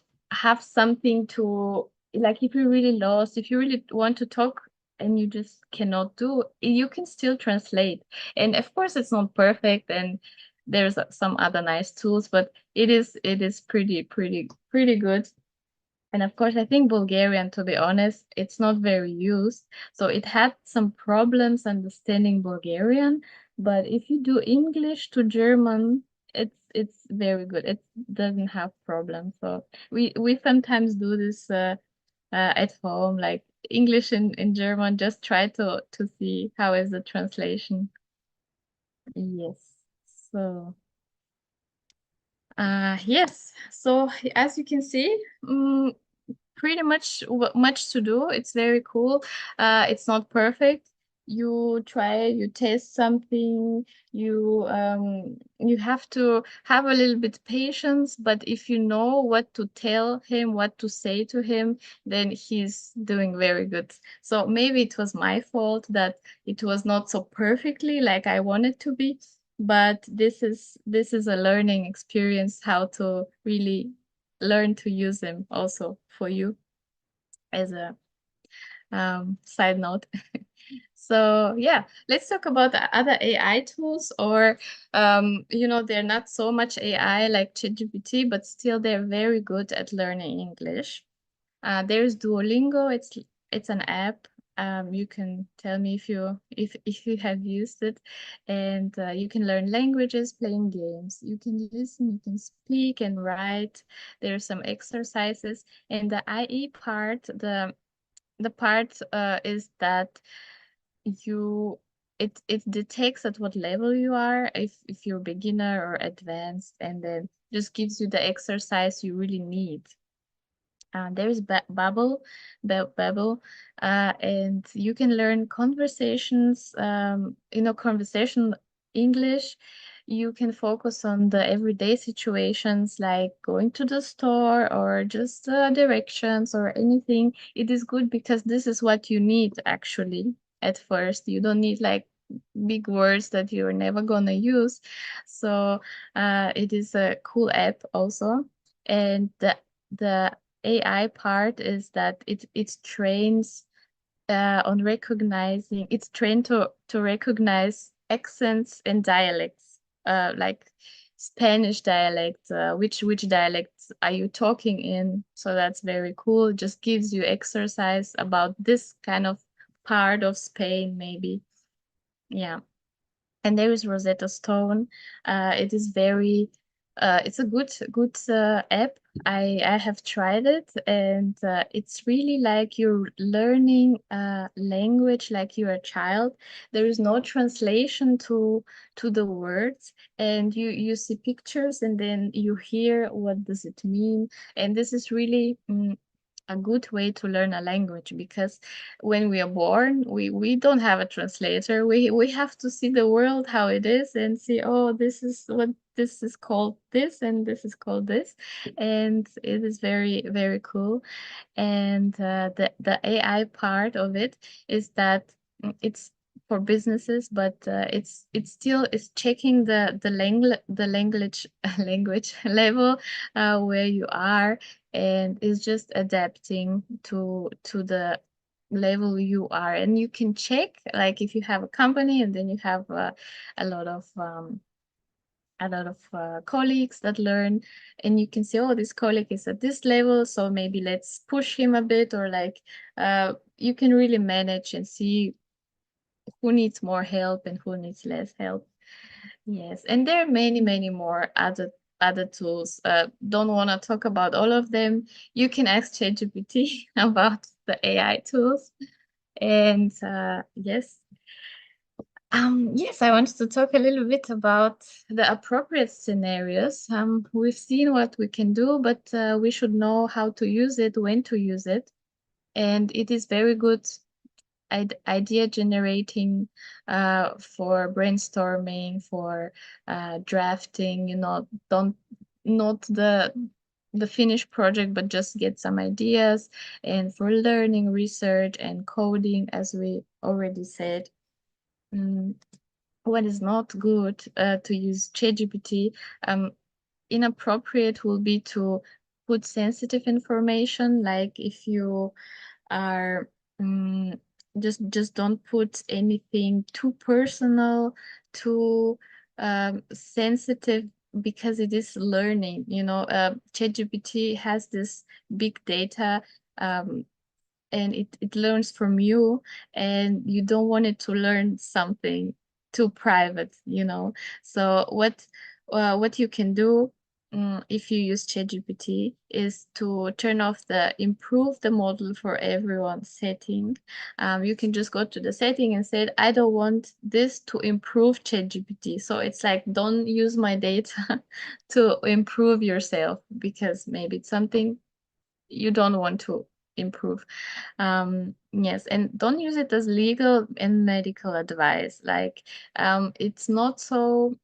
something to, like, if you're really lost, if you really want to talk and you just cannot do, you can still translate. And of course it's not perfect, and there's some other nice tools, but it is pretty good. And of course, I think Bulgarian, to be honest, it's not very used. So it had some problems understanding Bulgarian. But if you do English to German, it's very good. It doesn't have problems. So we sometimes do this at home, like English in German, just try to see how is the translation. Yes. So yes. So as you can see, pretty much to do. It's very cool. It's not perfect. You try, you test something, you have to have a little bit patience, but if you know what to tell him, what to say to him, then he's doing very good. So maybe it was my fault that it was not so perfectly like I wanted to be, but this is a learning experience how to really learn to use them also for you as a side note. So yeah, let's talk about the other AI tools, or they're not so much AI like ChatGPT, but still they're very good at learning English. There's Duolingo. It's an app. You can tell me if you have used it, and you can learn languages playing games. You can listen, you can speak and write. There are some exercises, and the IE part, the part is that you it detects at what level you are, if you're beginner or advanced, and then just gives you the exercise you really need. There is Babel, and you can learn conversations, conversation English. You can focus on the everyday situations like going to the store or just directions or anything. It is good because this is what you need actually at first. You don't need like big words that you're never gonna use. So it is a cool app also. And the AI part is that it trains on recognizing, it's trained to recognize accents and dialects, like Spanish dialect, which dialects are you talking in? So that's very cool. It just gives you exercise about this kind of part of Spain, maybe. Yeah. And there is Rosetta Stone. It is very, it's a good app. I have tried it, and it's really like you're learning a language like you're a child. There is no translation to the words, and you see pictures, and then you hear what does it mean. And this is really a good way to learn a language, because when we are born, we don't have a translator. We have to see the world how it is and see, oh, this is what this is called this, and this is called this, and it is very, very cool. And the AI part of it is that it's for businesses, but it's still is checking the language language level where you are, and is just adapting to the level you are. And you can check, like, if you have a company and then you have a lot of colleagues that learn, and you can say, oh, this colleague is at this level, so maybe let's push him a bit, or like you can really manage and see who needs more help and who needs less help. Yes, and there are many more other tools. Don't want to talk about all of them. You can ask ChatGPT about the AI tools. And yes, Yes, I wanted to talk a little bit about the appropriate scenarios. We've seen what we can do, but we should know how to use it, when to use it. And it is very good idea generating for brainstorming, for drafting, don't not the finished project, but just get some ideas, and for learning, research, and coding, as we already said. What is not good to use ChatGPT, inappropriate will be to put sensitive information, like if you are just don't put anything too personal, too sensitive, because it is learning. ChatGPT has this big data, and it learns from you, and you don't want it to learn something too private. So what you can do, if you use ChatGPT, is to turn off the improve the model for everyone setting. You can just go to the setting and say, I don't want this to improve ChatGPT. So it's like, don't use my data to improve yourself, because maybe it's something you don't want to improve. Yes, and don't use it as legal and medical advice. Like, it's not so,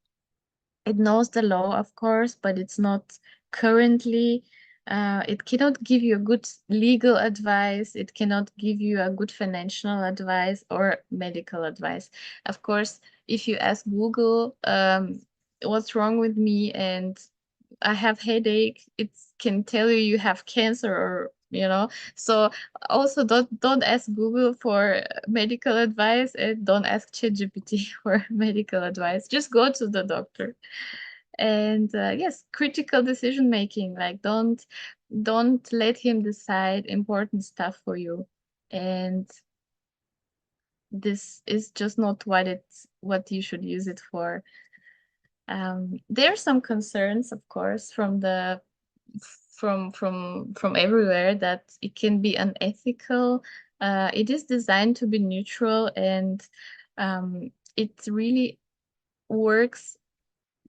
it knows the law, of course, but it's not currently, it cannot give you a good legal advice. It cannot give you a good financial advice or medical advice. Of course, if you ask Google, what's wrong with me, and I have headache, it can tell you have cancer, or. So also don't ask Google for medical advice, and don't ask ChatGPT for medical advice. Just go to the doctor. And yes, critical decision making, like don't let him decide important stuff for you. And this is just not what you should use it for. There are some concerns, of course, from everywhere, that it can be unethical. It is designed to be neutral, and it really works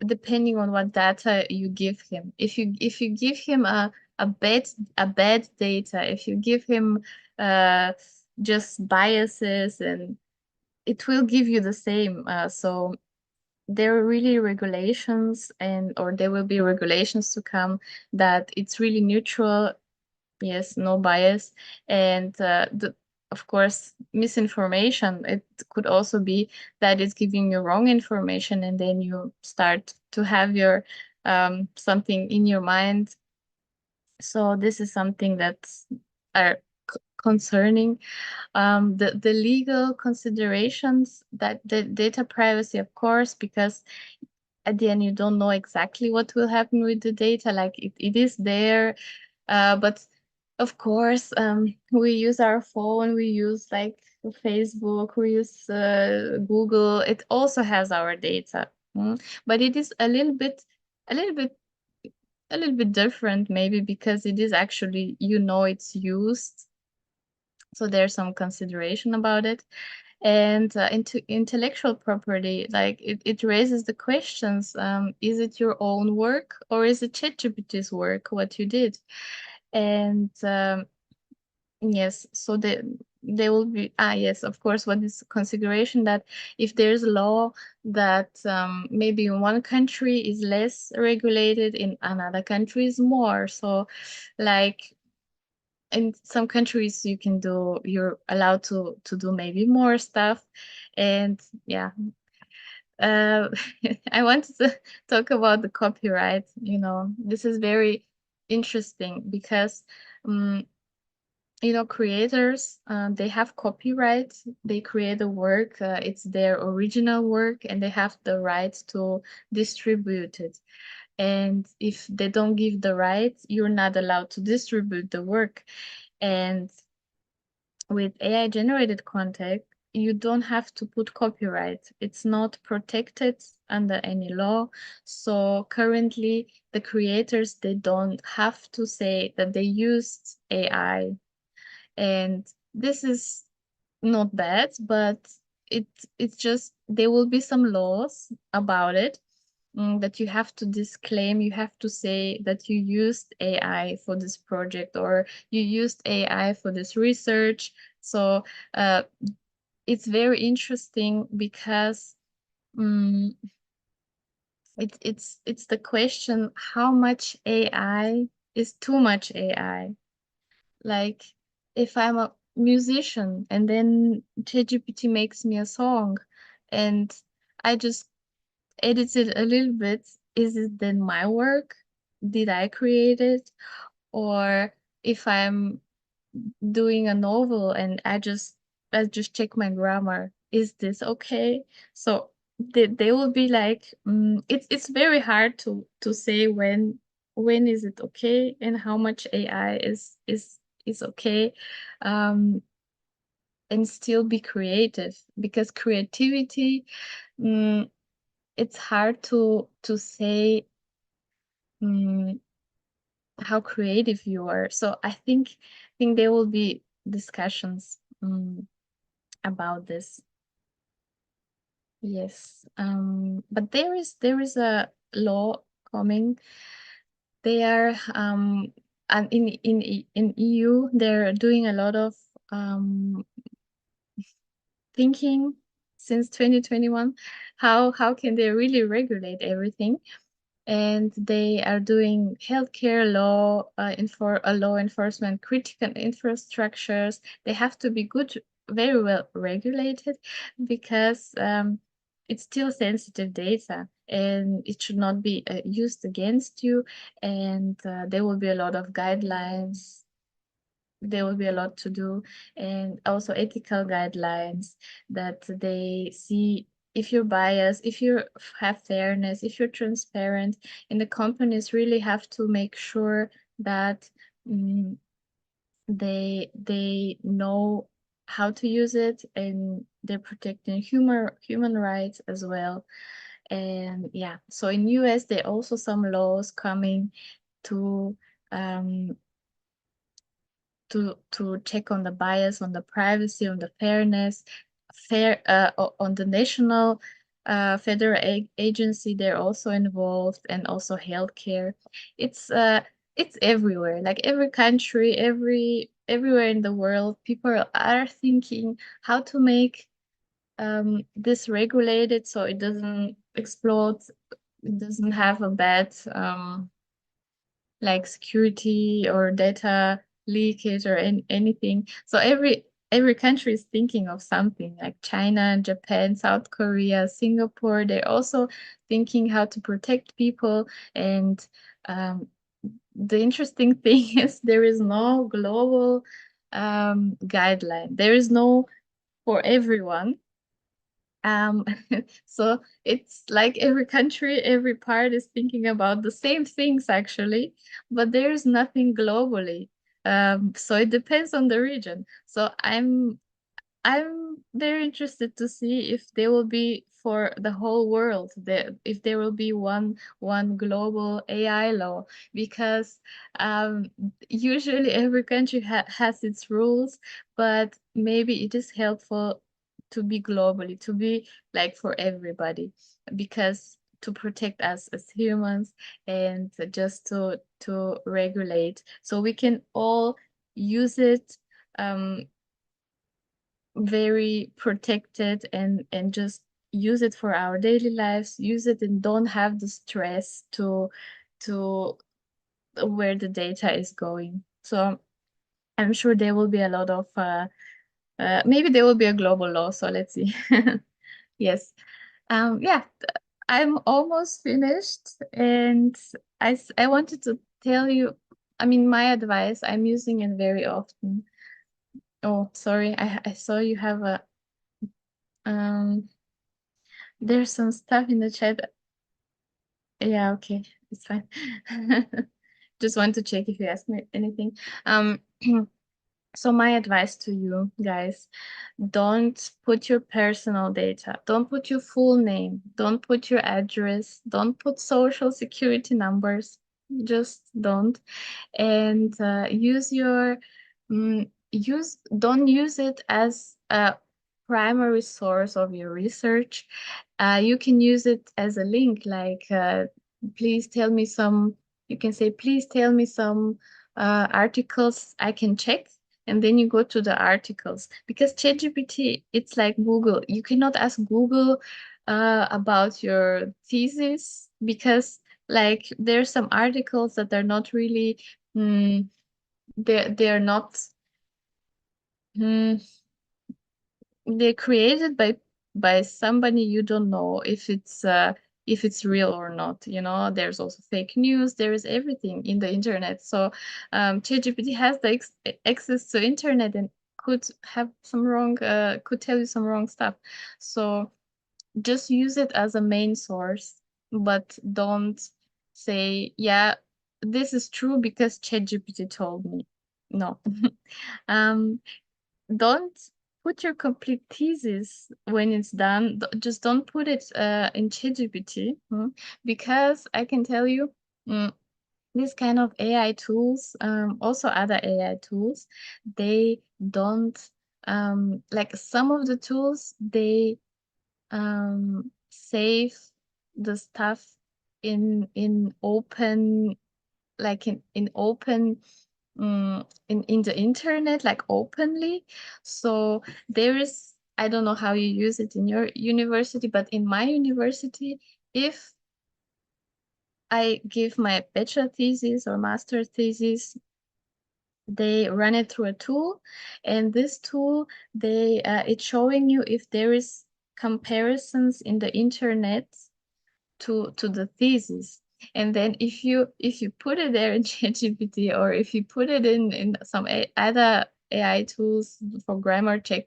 depending on what data you give him. If you give him a bad data, if you give him just biases, and it will give you the same. So there are really regulations, or there will be regulations to come, that it's really neutral. Yes, no bias. And of course, misinformation, it could also be that it's giving you wrong information, and then you start to have your something in your mind. So this is something that's concerning. The legal considerations, that the data privacy, of course, because at the end you don't know exactly what will happen with the data. Like, it is there, but of course, we use our phone, we use like Facebook, we use Google. It also has our data. But it is a little bit different, maybe, because it is actually, it's used. So there's some consideration about it. And into intellectual property, like, it raises the questions, is it your own work, or is it ChatGPT's work, what you did? And yes, so there will be, yes, of course, what is consideration, that if there's a law that maybe in one country is less regulated, in another country is more. So, like, in some countries you're allowed to do maybe more stuff. And yeah, I wanted to talk about the copyright. This is very interesting, because creators, they have copyright. They create a work, it's their original work, and they have the right to distribute it. And if they don't give the rights, you're not allowed to distribute the work. And with AI generated content, you don't have to put copyright. It's not protected under any law. So currently, the creators, they don't have to say that they used AI. And this is not bad, but it's just there will be some laws about it, that you have to disclaim, you have to say that you used AI for this project or you used AI for this research. So it's very interesting because um, it's the question, how much AI is too much AI? Like if I'm a musician and then ChatGPT makes me a song and I just edit it a little bit, is it then my work? Did I create it? Or if I'm doing a novel and I just check my grammar, is this okay? So they will be like, it's very hard to say when is it okay and how much AI is okay, um, and still be creative, because creativity, um, it's hard to say um, how creative you are. So I think there will be discussions about this. Yes. But there is a law coming. They are and in EU they're doing a lot of thinking since 2021. How can they really regulate everything? And they are doing healthcare law, law enforcement, critical infrastructures. They have to be very well regulated, because it's still sensitive data and it should not be used against you. And there will be a lot of guidelines. There will be a lot to do, and also ethical guidelines that they see if you're biased, if you have fairness, if you're transparent. And the companies really have to make sure that they know how to use it, and they're protecting human rights as well. And yeah, so in US there are also some laws coming to um, to check on the bias, on the privacy, on the fairness, on the national federal agency. They're also involved, and also healthcare. It's everywhere. Like every country, everywhere in the world, people are thinking how to make this regulated so it doesn't explode. It doesn't have a bad like security or data leakage or anything. So every country is thinking of something, like China, Japan, South Korea, Singapore. They're also thinking how to protect people. And the interesting thing is there is no global guideline. There is no for everyone. Um, so it's like every country, every part is thinking about the same things actually, but there's nothing globally. So it depends on the region. So I'm very interested to see if there will be for the whole world, if there will be one global AI law, because um, usually every country has its rules, but maybe it is helpful to be globally, to be like for everybody, because to protect us as humans, and just to regulate so we can all use it very protected, and just use it for our daily lives, use it and don't have the stress to where the data is going. So I'm sure there will be a lot of maybe there will be a global law, so let's see. Yes. Yeah, I'm almost finished, and I wanted to tell you, I mean, my advice, I'm using it very often. Oh, sorry, I saw you have a um there's some stuff in the chat. Yeah, okay, it's fine. Just want to check if you asked me anything. Um, so my advice to you guys, don't put your personal data, don't put your full name, don't put your address, don't put social security numbers, just don't. And don't use it as a primary source of your research. You can use it as a link, like please tell me some, you can say, please tell me some articles I can check. And then you go to the articles, because ChatGPT, it's like Google. You cannot ask Google about your thesis, because like there's some articles that are not really, they're not, they're created by somebody you don't know if it's real or not. You know, there's also fake news. There is everything in the internet. So ChatGPT has the access to internet and could have some wrong, could tell you some wrong stuff. So just use it as a main source, but don't say, yeah, this is true because ChatGPT told me. No. um, don't put your complete thesis when it's done. Just don't put it in ChatGPT, because I can tell you, these kind of AI tools, also other AI tools, they don't, like some of the tools, they save the stuff in open, like in open, in the internet, like openly. So there is, I don't know how you use it in your university, but in my university, if I give my bachelor thesis or master thesis, they run it through a tool, and this tool, they it's showing you if there is comparisons in the internet to the thesis. And then if you put it there in ChatGPT, or if you put it in some other AI tools for grammar check,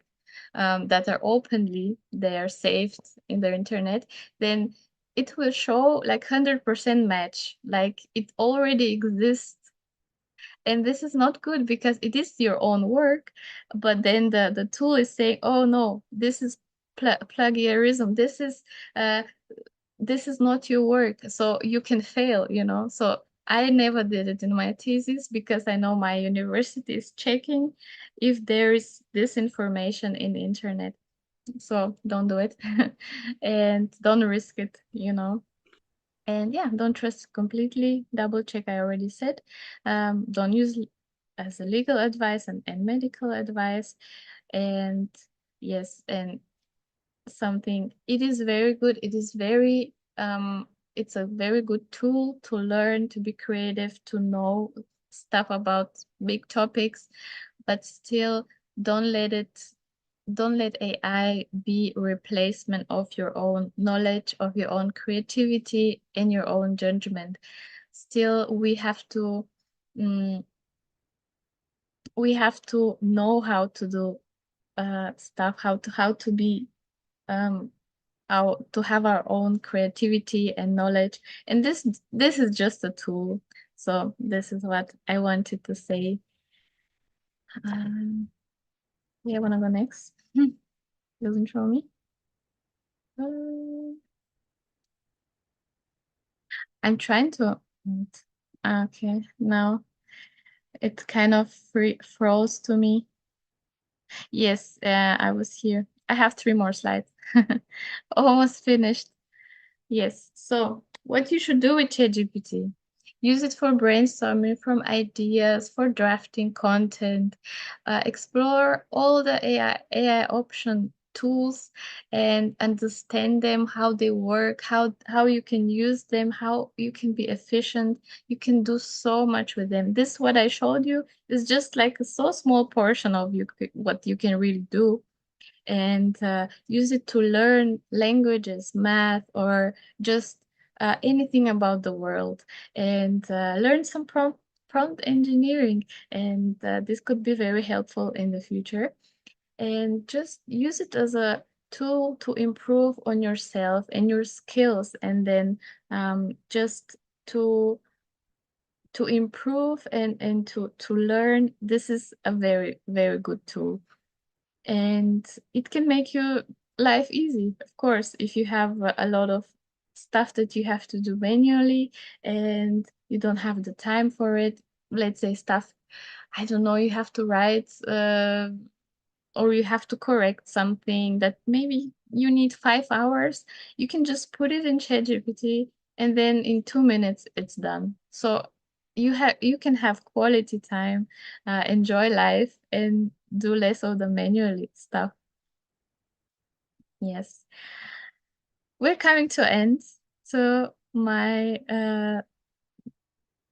that are openly, they are saved in the internet, then it will show like 100% match, like it already exists. And this is not good, because it is your own work, but then the tool is saying, oh no, this is plagiarism, uh this is not your work, so you can fail, you know. So I never did it in my thesis, because I know my university is checking if there is this information in the internet. So don't do it. And don't risk it, you know. And yeah, don't trust completely, double check, I already said. Don't use as a legal advice and medical advice. And yes, and something, it is very good, it is very it's a very good tool to learn, to be creative, to know stuff about big topics, but still don't let it, don't let AI be replacement of your own knowledge, of your own creativity and your own judgment. Still, we have to know how to do stuff, how to be to have our own creativity and knowledge. And this is just a tool. So this is what I wanted to say. Yeah, wanna go next? Doesn't show me. I'm trying to. Okay, now it kind of froze to me. Yes, I was here. I have 3 more slides. Almost finished. Yes. So what you should do with ChatGPT, use it for brainstorming from ideas, for drafting content, explore all the AI option tools and understand them, how they work, how you can use them, how you can be efficient. You can do so much with them. This, what I showed you, is just like a so small portion of what you can really do. And use it to learn languages, math, or just anything about the world, and learn some prompt engineering. And this could be very helpful in the future. And just use it as a tool to improve on yourself and your skills, and then just to improve and to learn. This is a very, very good tool. And it can make your life easy, of course, if you have a lot of stuff that you have to do manually and you don't have the time for it. Let's say stuff, I don't know, you have to write or you have to correct something that maybe you need 5 hours, you can just put it in ChatGPT and then in 2 minutes it's done. So you can have quality time, enjoy life, and do less of the manual stuff. Yes. We're coming to end to my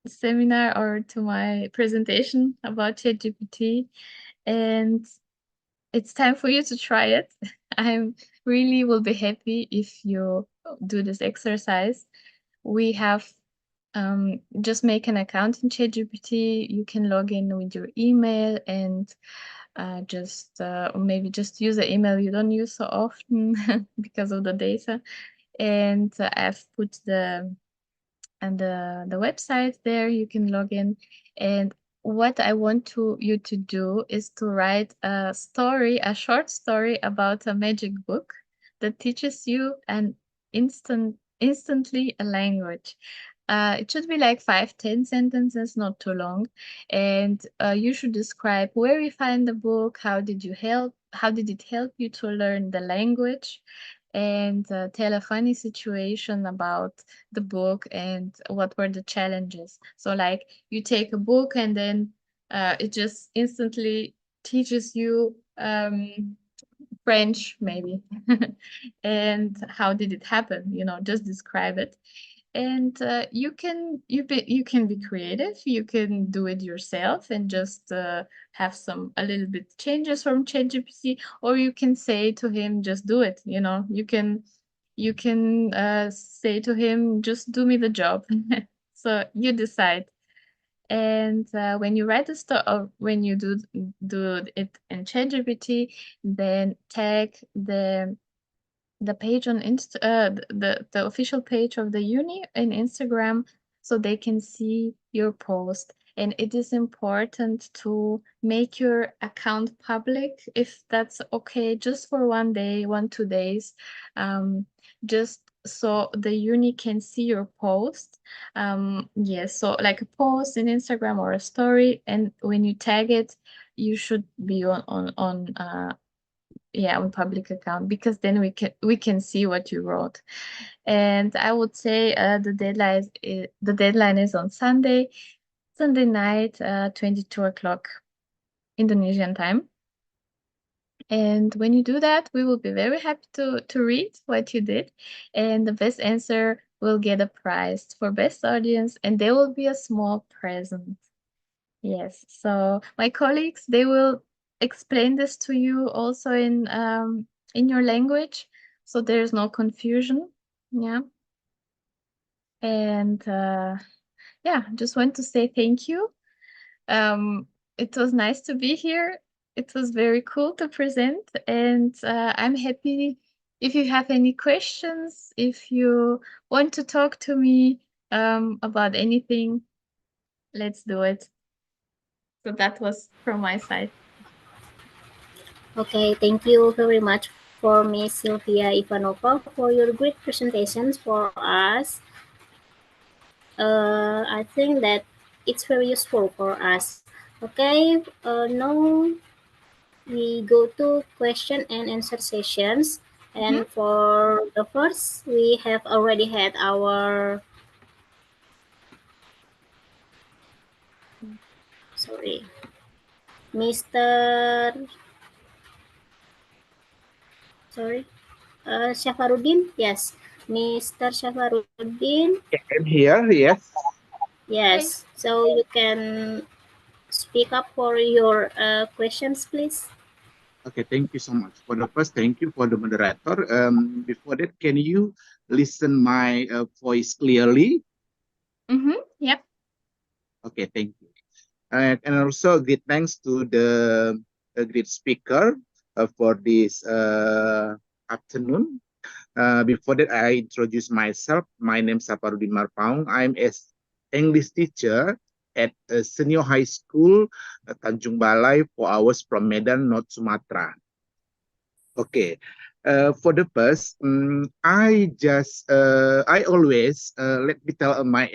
seminar or to my presentation about ChatGPT, and it's time for you to try it. I really will be happy if you do this exercise. We have just make an account in ChatGPT. You can log in with your email and maybe just use the email you don't use so often because of the data. And I've put the website there. You can log in, and what I want you to do is to write a short story about a magic book that teaches you instantly a language. It should be like 5-10 sentences, not too long. And you should describe where you find the book, how did it help you to learn the language, and tell a funny situation about the book and what were the challenges. So like you take a book and then it just instantly teaches you French maybe. And how did it happen? Just describe it. And you can be creative. You can do it yourself and just have a little bit changes from ChatGPT, or you can say to him, just do it. You can say to him, just do me the job. So you decide. And when you write the story, or when you do it in ChatGPT, then tag the page on the official page of the uni in Instagram, so they can see your post. And it is important to make your account public, if that's okay, just for 1 day, 2 days, just so the uni can see your post. Yes, so like a post in Instagram or a story, and when you tag it, you should be on public account, because then we can see what you wrote. And I would say the deadline is on Sunday night, 22 o'clock Indonesian time. And when you do that, we will be very happy to read what you did, and the best answer will get a prize for best audience, and there will be a small present. Yes, so my colleagues, they will explain this to you also in your language, so there's no confusion. Yeah. And yeah, just want to say thank you. It was nice to be here. It was very cool to present, and I'm happy if you have any questions, if you want to talk to me about anything, let's do it. So that was from my side. Okay, thank you very much for Miss Sylvia Ivanova for your great presentations for us. I think that it's very useful for us. Okay, now we go to question and answer sessions. And for the first, we have already had our Mr. Shafaruddin. Yes, Mr. Shafaruddin. I'm here, yes. Yes, so you can speak up for your questions, please. Okay, thank you so much. For the first, thank you for the moderator. Before that, can you listen my voice clearly? Yep. Okay, thank you. And also, great thanks to the great speaker for this afternoon. Before that, I introduce myself. My name is Saparudin Marpaung. I'm an English teacher at a senior high school, Tanjung Balai, 4 hours from Medan, North Sumatra. Okay. For the first, I always let me tell my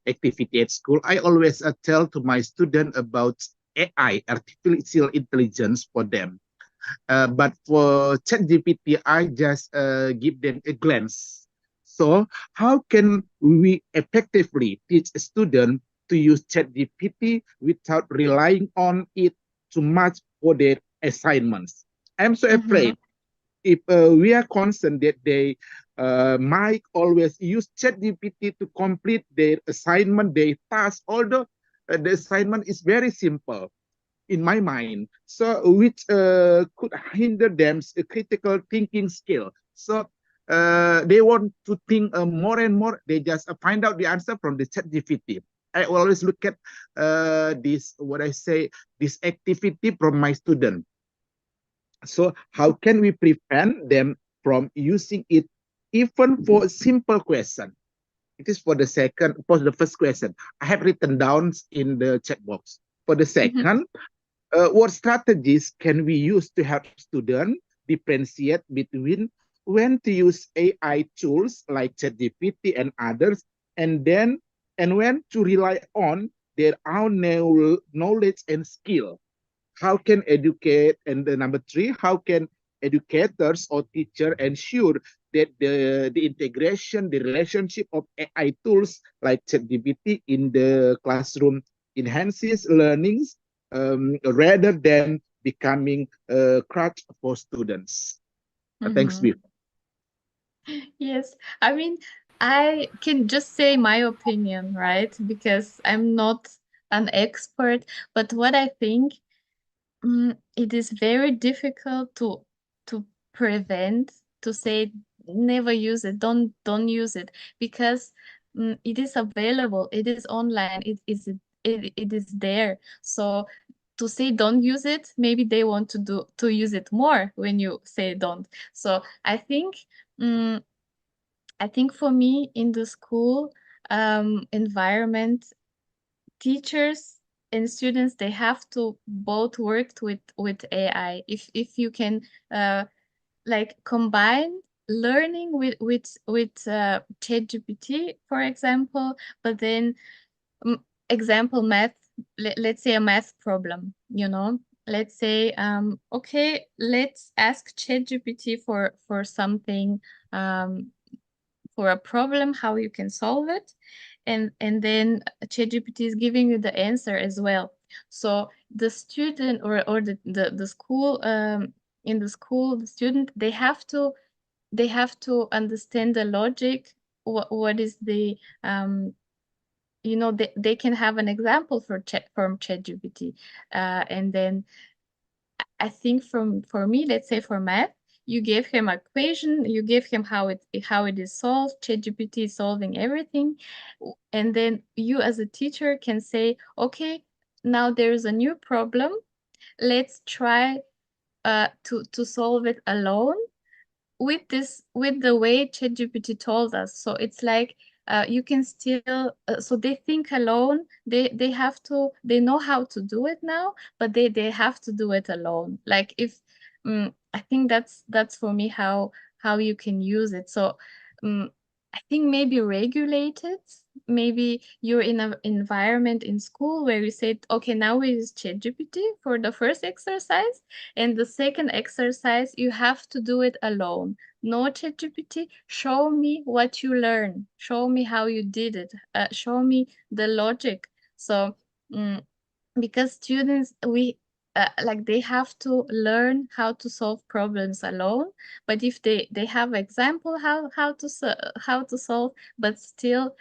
activity at school. I always tell to my student about AI, artificial intelligence, for them. But for ChatGPT, I just give them a glance. So how can we effectively teach a student to use ChatGPT without relying on it too much for their assignments? I'm so afraid if we are concerned that they might always use ChatGPT to complete their assignment, their task, although the assignment is very simple in my mind, so which could hinder them critical thinking skill. So they want to think more and more. They just find out the answer from the ChatGPT. I always look at this, what I say, this activity from my student. So how can we prevent them from using it even for a simple question? It is for the first question. I have written down in the chat box. For the second, what strategies can we use to help students differentiate between when to use AI tools like ChatGPT and others, and when to rely on their own knowledge and skill? How can educate, and the number three, how can educators or teacher ensure that the integration, the relationship of AI tools like ChatGPT in the classroom enhances learnings rather than becoming a crutch for students? Thanks, Viv. Yes, I mean, I can just say my opinion, right? Because I'm not an expert, but what I think, it is very difficult to prevent, to say never use it, don't use it, because it is available, it is online, it is there. So to say don't use it, maybe they want to use it more when you say don't. So um, I think for me in the school environment, teachers and students, they have to both work with AI. If you can like combine learning with ChatGPT, for example, but then example math, let's say a math problem, let's say okay, let's ask ChatGPT for something, um for a problem, how you can solve it, and then ChatGPT is giving you the answer as well. So the student or the school, in the school, the student, they have to understand the logic. What is the they can have an example from ChatGPT, and then I think for me, let's say for math, you give him a equation, you give him how it is solved. ChatGPT is solving everything, and then you as a teacher can say, okay, now there is a new problem. Let's try to solve it alone with the way ChatGPT told us. So it's like you can still so they think alone. They know how to do it now, but they have to do it alone. Like if I think that's for me how you can use it. So um, I think maybe regulated. Maybe you're in an environment in school where you said, okay, now we use ChatGPT for the first exercise, and the second exercise, you have to do it alone. No ChatGPT, show me what you learn. Show me how you did it. Show me the logic. So, because students, like they have to learn how to solve problems alone. But if they have example how to solve, but still,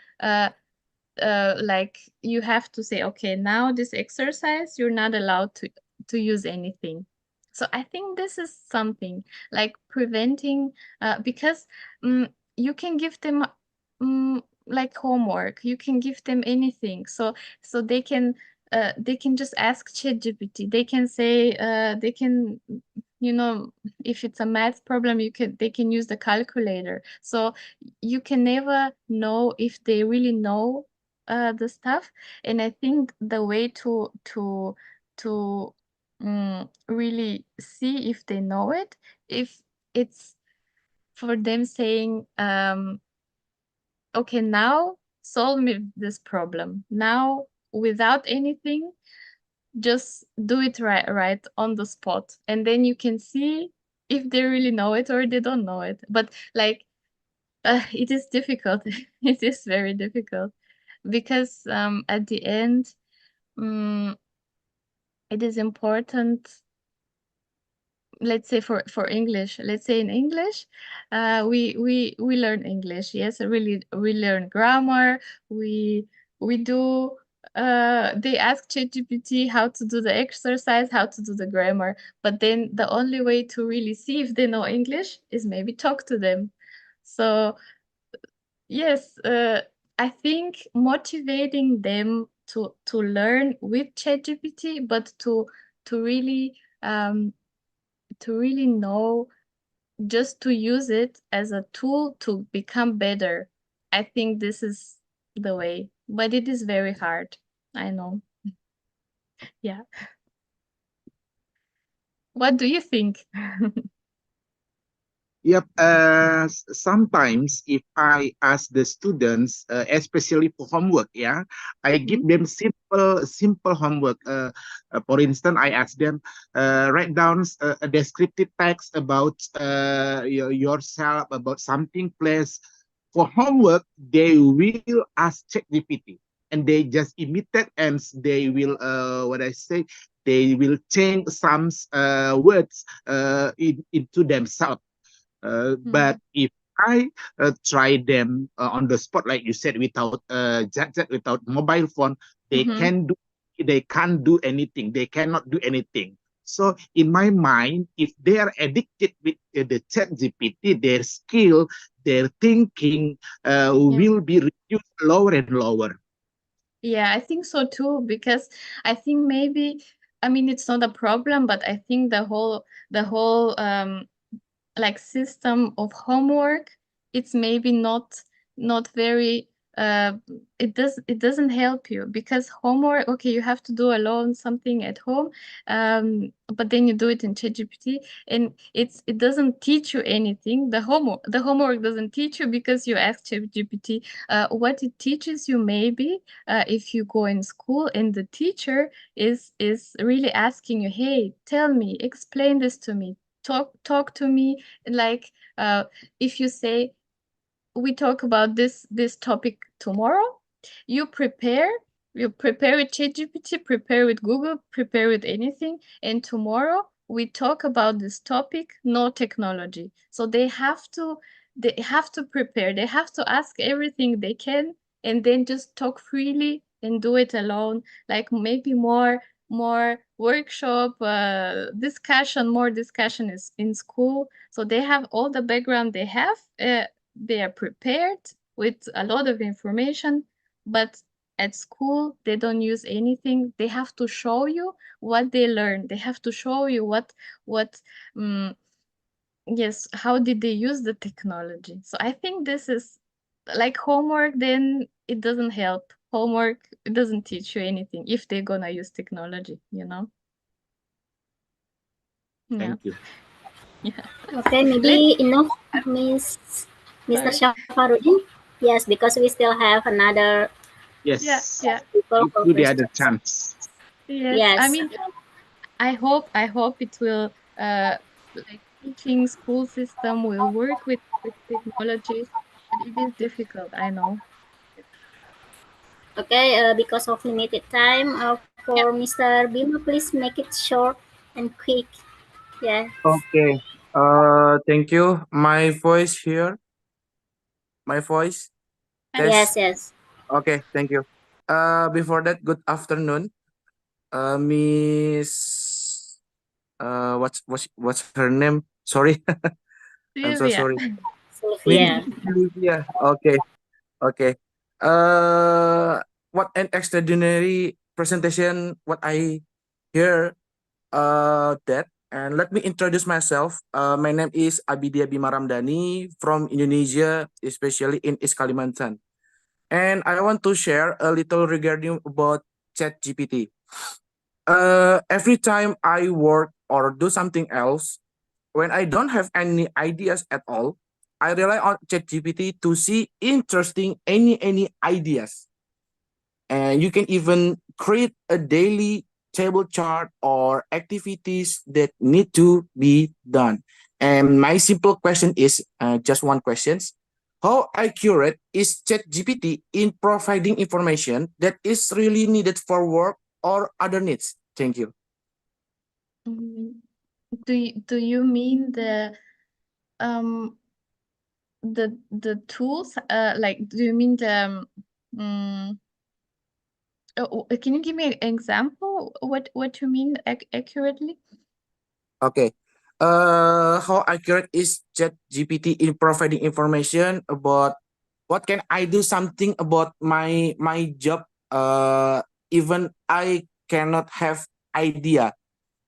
like you have to say, okay, now this exercise, you're not allowed to use anything. So I think this is something like preventing, because you can give them like homework, you can give them anything, so they can just ask ChatGPT. They can say they can, if it's a math problem, they can use the calculator. So you can never know if they really know the stuff. And I think the way to really see if they know it, if it's for them saying, okay, now solve me this problem now without anything. just do it right on the spot, and then you can see if they really know it or they don't know it. But like, it is difficult. It is very difficult because at the end, um, it is important. Let's say for English, let's say in English, we learn English. Yes, really, we learn grammar. We do. They ask ChatGPT how to do the exercise, how to do the grammar. But then the only way to really see if they know English is maybe talk to them. So yes, I think motivating them to learn with ChatGPT, but to really to really know, just to use it as a tool to become better. I think this is the way, but it is very hard. I know. Yeah. What do you think? Yep. Sometimes if I ask the students, especially for homework, yeah, I give them simple homework. For instance, I ask them write down a descriptive text about yourself, about something place. For homework, they will ask ChatGPT, and they just imitate, and they will what I say. They will change some words into themselves. But if I try them on the spot, like you said, without without mobile phone, they can do, they can't do anything. They cannot do anything. So in my mind, if they are addicted with the chat GPT, their skill, their thinking will be reduced lower and lower. Yeah, I think so too, because I think maybe, I mean, it's not a problem, but I think the whole like system of homework, it's maybe not very it doesn't help you, because homework, okay, you have to do alone something at home, but then you do it in ChatGPT, and it doesn't teach you anything. The homework doesn't teach you because you ask ChatGPT. What it teaches you, maybe, if you go in school and the teacher is really asking you, hey, tell me, explain this to me, talk to me, like, if you say, we talk about this topic tomorrow, you prepare you prepare with ChatGPT, prepare with Google, prepare with anything, and tomorrow we talk about this topic, no technology. So they have to prepare, they have to ask everything they can, and then just talk freely and do it alone, like maybe more workshop, more discussion is in school, so they have all the background they have. They are prepared with a lot of information, but at school they don't use anything. They have to show you what they learned. They have to show you what um, yes, how did they use the technology. So I think this is like homework, then it doesn't help. Homework, it doesn't teach you anything if they're gonna use technology, you know? Yeah. Thank you. Yeah. Okay, Let maybe enough, Mr. sorry. Shafarudin. Yes, because we still have another Yeah, Yes. yeah. people Give for you the other questions. chance. Yes. I Yes. mean, I hope it will, like, teaching school system will work with technologies, but it is difficult, I know. Okay, because of limited time, Yeah. for Mr. Bima, please make it short and quick. Yes. Okay. Thank you. My voice here. My voice. Yes. Yes, Test. yes. Okay. Thank you. Before that, good afternoon. Miss. What's her name? Sorry. I'm so Sylvia. sorry. Miss Sylvia. Olivia. Okay. Okay. Uh, what an extraordinary presentation. What I hear. That, and let me introduce myself. My name is Abidia Bima Ramdhani from Indonesia, especially in East Kalimantan. And I want to share a little regarding about ChatGPT. Every time I work or do something else, when I don't have any ideas at all, I rely on ChatGPT to see interesting any ideas. And you can even create a daily table chart or activities that need to be done. And my simple question is just one question. How accurate is ChatGPT in providing information that is really needed for work or other needs? Thank you. Do you mean the tools? Like, do you mean can you give me an example? What you mean accurately? Okay. How accurate is ChatGPT in providing information about what can I do something about my job? Even I cannot have idea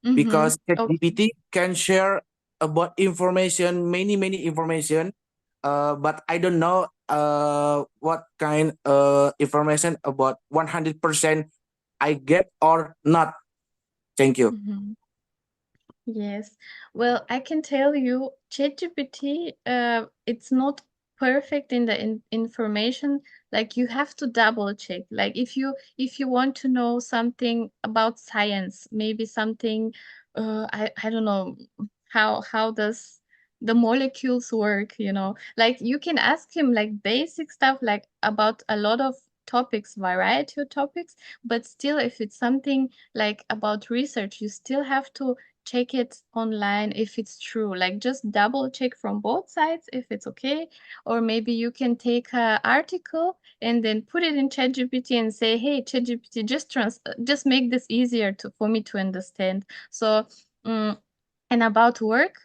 because Okay. ChatGPT can share about information, many information. But I don't know what kind information about 100% I get or not. Thank you. Yes. Well, I can tell you, ChatGPT, it's not perfect in the information. Like you have to double check. Like if you want to know something about science, maybe something, I don't know how does the molecules work, you know? Like you can ask him like basic stuff like about a lot of topics, variety of topics, but still if it's something like about research, you still have to check it online if it's true. Like just double check from both sides if it's okay. Or maybe you can take an article and then put it in ChatGPT and say, hey, ChatGPT, just make this easier for me to understand. So and about work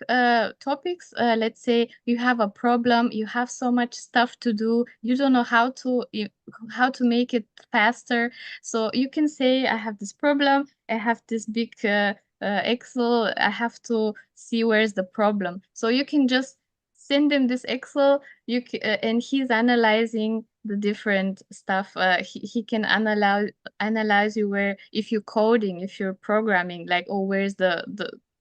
topics, let's say you have a problem, you have so much stuff to do, you don't know how to make it faster. So you can say, I have this problem, I have this big Excel, I have to see where's the problem. So you can just send him this Excel, and he's analyzing the different stuff. He can analyze you where, if you're coding, if you're programming, like, oh, where's the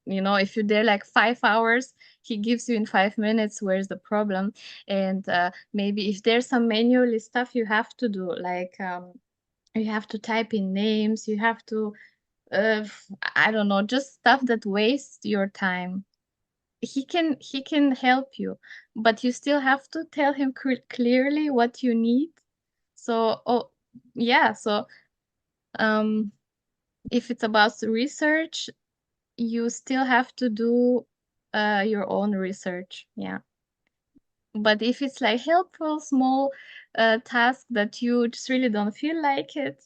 if you're there like 5 hours, he gives you in 5 minutes where's the problem. And maybe if there's some manually stuff you have to do, like you have to type in names, you have to uh, I don't know, just stuff that wastes your time. He can help you, but you still have to tell him clearly what you need. So, yeah, so if it's about the research, you still have to do your own research. Yeah. But if it's like helpful, small task that you just really don't feel like it,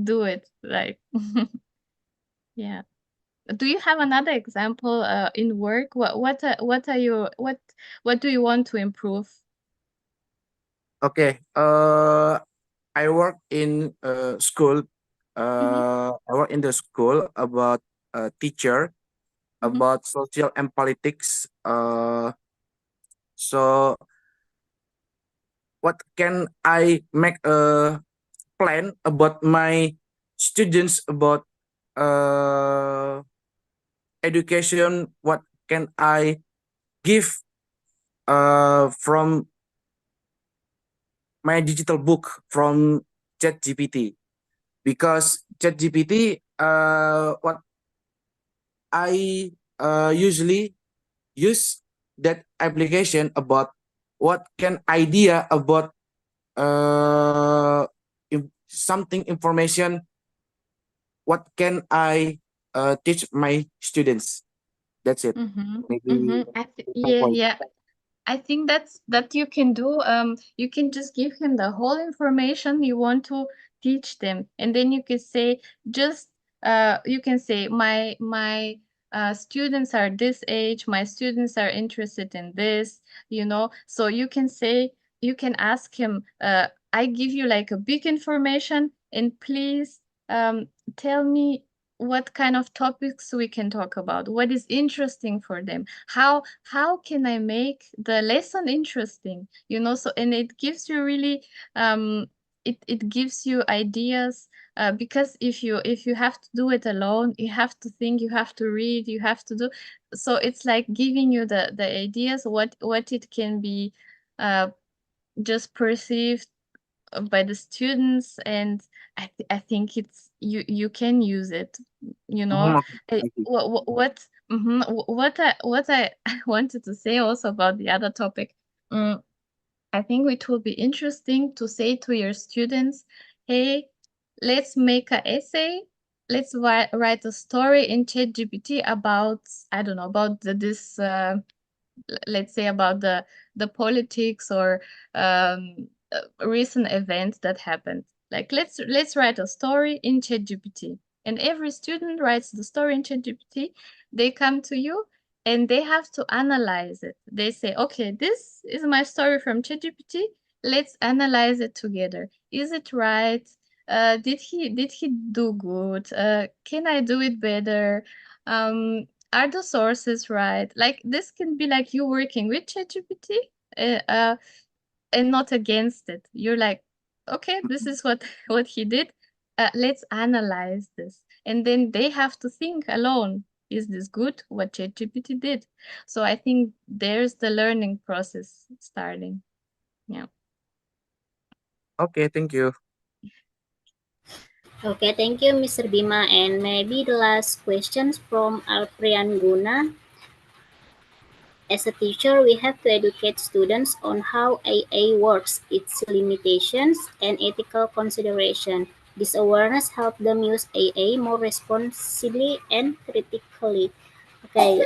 do it. Like, yeah. Do you have another example in work? What are you what do you want to improve? Okay. I work in school. I work in the school about teacher about social and politics. So what can I make a plan about my students about education? What can I give from my digital book from ChatGPT? Because ChatGPT, what I usually use that application about what can idea about something information, what can I teach my students. That's it. Maybe some Yeah, point. yeah. I think that you can do. You can just give him the whole information you want to teach them, and then you can say, just you can say, my students are this age, my students are interested in this, so you can say, you can ask him, I give you like a big information, and please tell me what kind of topics we can talk about, what is interesting for them, how can I make the lesson interesting, so, and it gives you really it gives you ideas, because if you have to do it alone, you have to think, you have to read, you have to do, so it's like giving you the ideas, what it can be just perceived by the students, and I think it's you can use it, you know. I see. What I wanted to say also about the other topic. I think it will be interesting to say to your students, hey, let's make an essay. Let's write a story in ChatGPT about, I don't know, about this, let's say about the politics or recent events that happened. Like let's write a story in ChatGPT, and every student writes the story in ChatGPT. They come to you and they have to analyze it. They say, okay, this is my story from ChatGPT. Let's analyze it together. Is it right? Did he do good? Can I do it better? Are the sources right? Like this can be like you working with ChatGPT, uh, uh, and not against it. You're like, okay, this is what what he did. Let's analyze this, and then they have to think alone. Is this good? What ChatGPT did? So I think there's the learning process starting. Yeah. Okay, thank you. Okay, thank you, Mr. Bima. And maybe the last questions from Alprian Guna. As a teacher, we have to educate students on how AA works, its limitations, and ethical consideration. This awareness helps them use AA more responsibly and critically. Okay,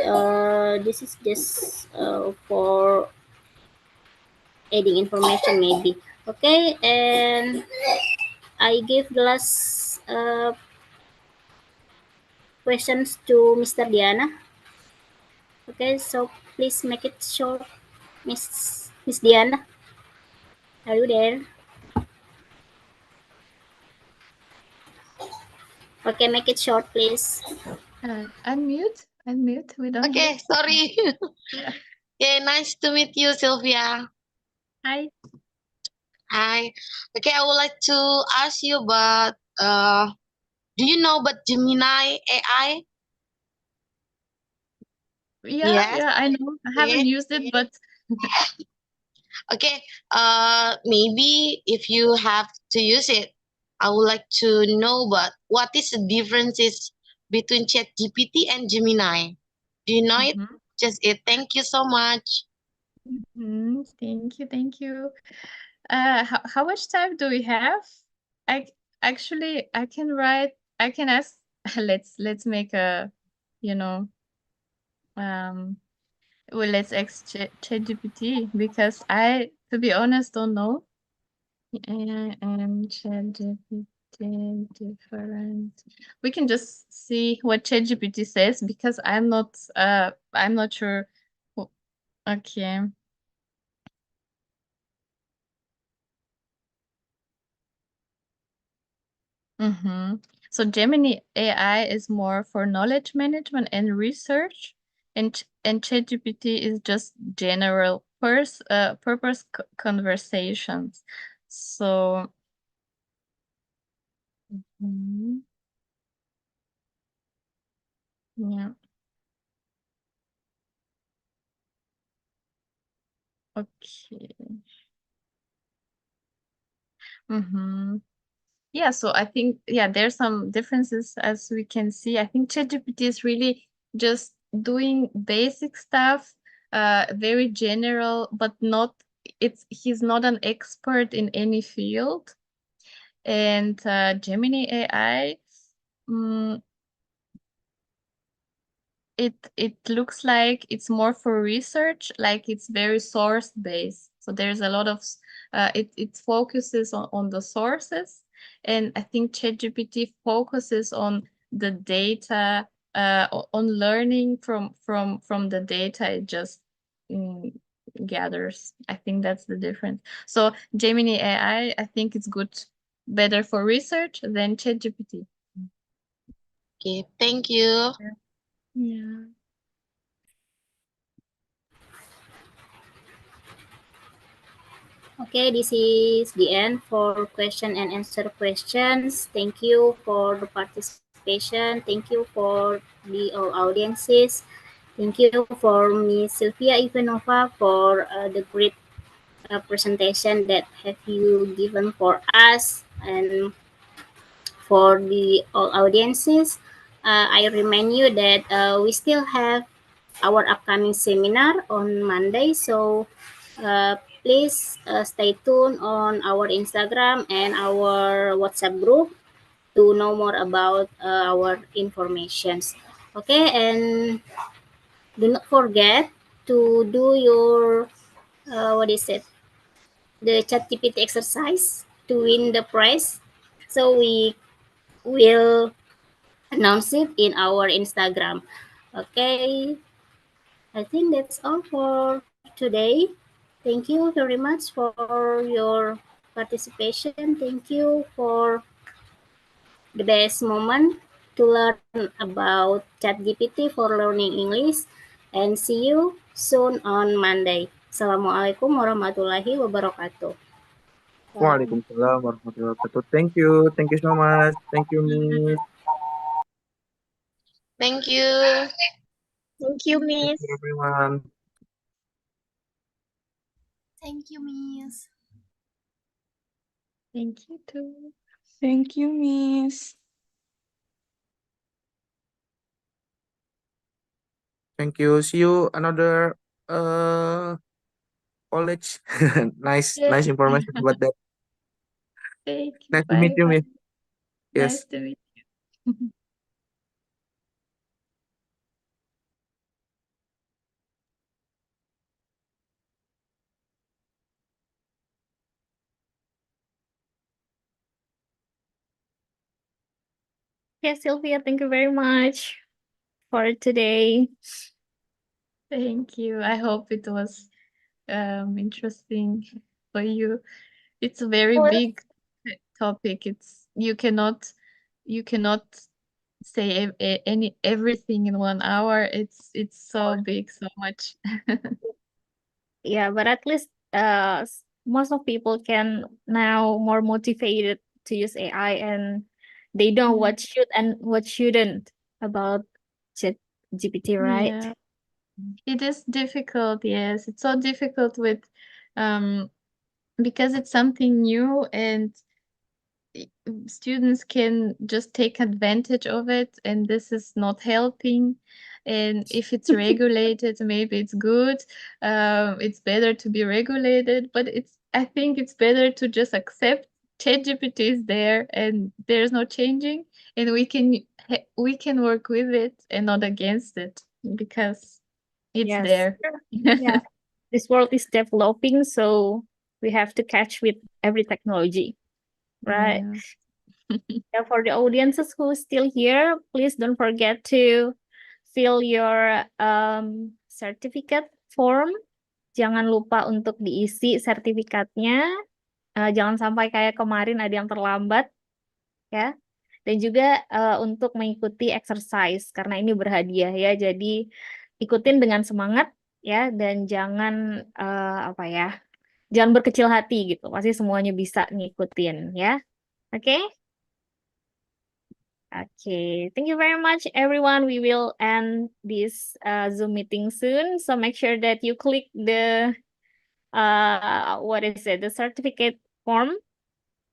this is just for adding information maybe. Okay, and I give the last questions to Mr. Diana. Okay, so please make it short, Miss Diana. Are you there? Okay, make it short, please. Unmute. We don't hear. Okay, sorry. Okay, nice to meet you, Sylvia. Hi. Hi. Okay, I would like to ask you about do you know about Gemini AI? Yeah, Yes. I know. I haven't Okay. used it, but Okay. Maybe if you have to use it, I would like to know about what is the differences between ChatGPT and Gemini. Do you know it? Mhm. Just it. Thank you so much. Thank you. How much time do we have? I actually I can write. I can ask. Let's make a, you know, um. Well, let's ask ChatGPT because I, to be honest, don't know. And ChatGPT different. We can just see what ChatGPT says because I'm not sure. Okay. So Gemini AI is more for knowledge management and research, and ChatGPT is just general purpose conversations. So, mhm, yeah, okay. Yeah, so I think, yeah, there's some differences as we can see. I think ChatGPT is really just doing basic stuff, very general, but not, he's not an expert in any field. And Gemini AI, mm, it looks like it's more for research, like it's very source based. So there's a lot of it focuses on the sources, and I think ChatGPT focuses on the data, on learning from the data it just mm, gathers. I think that's the difference. So Gemini AI, I think it's good, better for research than ChatGPT. Okay, thank you. Yeah. Okay, this is the end for question and answer questions. Thank you for the participation. Thank you for the all audiences. Thank you for Miss Sylvia Ivanova for the great presentation that have you given for us. And For the all audiences, I remind you that we still have our upcoming seminar on Monday. So please stay tuned on our Instagram and our WhatsApp group to know more about our informations. Okay, and do not forget to do your what is it? The ChatGPT exercise to win the prize. So we will announce it in our Instagram. Okay, I think that's all for today. Thank you very much for your participation. Thank you for the best moment to learn about ChatGPT for learning English, and see you soon on Monday. Assalamualaikum warahmatullahi wabarakatuh. Waalaikumsalam warahmatullahi wabarakatuh. Thank you. Thank you so much. Thank you, Miss. Thank you. Thank you, Thank Miss. you, everyone. Thank you, Miss. Thank you too. Thank you, Miss. Thank you. See you another college. Nice Yeah. information about that. Thank you. Nice to meet Bye you, bye. Miss. Nice Yes. to meet you. Yeah, Sylvia, thank you very much for today. Thank you. I hope it was interesting for you. It's a very Well, big topic. You cannot say everything in 1 hour. It's so big, so much. yeah, but at least most of people can now more motivated to use AI, and they know Yeah. what should and what shouldn't about GPT, right? Yeah. It is difficult, yes. It's so difficult with because it's something new and students can just take advantage of it, and this is not helping. And if it's regulated, maybe it's good. It's better to be regulated, but I think it's better to just accept ChatGPT is there and there's no changing, and we can work with it and not against it because it's Yes. there. Yeah. This world is developing, so we have to catch with every technology, right? Yeah. Yeah, for the audiences who is still here, please don't forget to fill your certificate form. Jangan lupa untuk diisi sertifikatnya. Jangan sampai kayak kemarin ada yang terlambat, ya. Dan juga untuk mengikuti exercise karena ini berhadiah ya. Jadi ikutin dengan semangat ya, dan jangan apa ya? Jangan berkecil hati gitu. Pasti semuanya bisa ngikutin ya. Oke? Okay, thank you very much, everyone. We will end this Zoom meeting soon. So make sure that you click the what is it, the certificate form.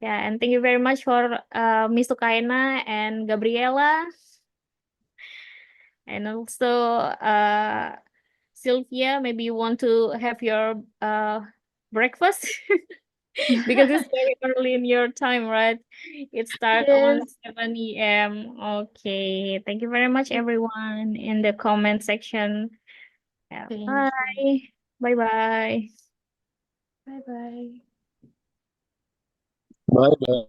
Yeah, and thank you very much for Miss Sukaina and Gabriela, and also Sylvia. Maybe you want to have your breakfast because it's very early in your time, right? It starts on Yes. 7 a.m. Okay. Thank you very much, everyone, in the comment section. Yeah, Thank bye. you. Bye-bye. Bye bye. Bye bye.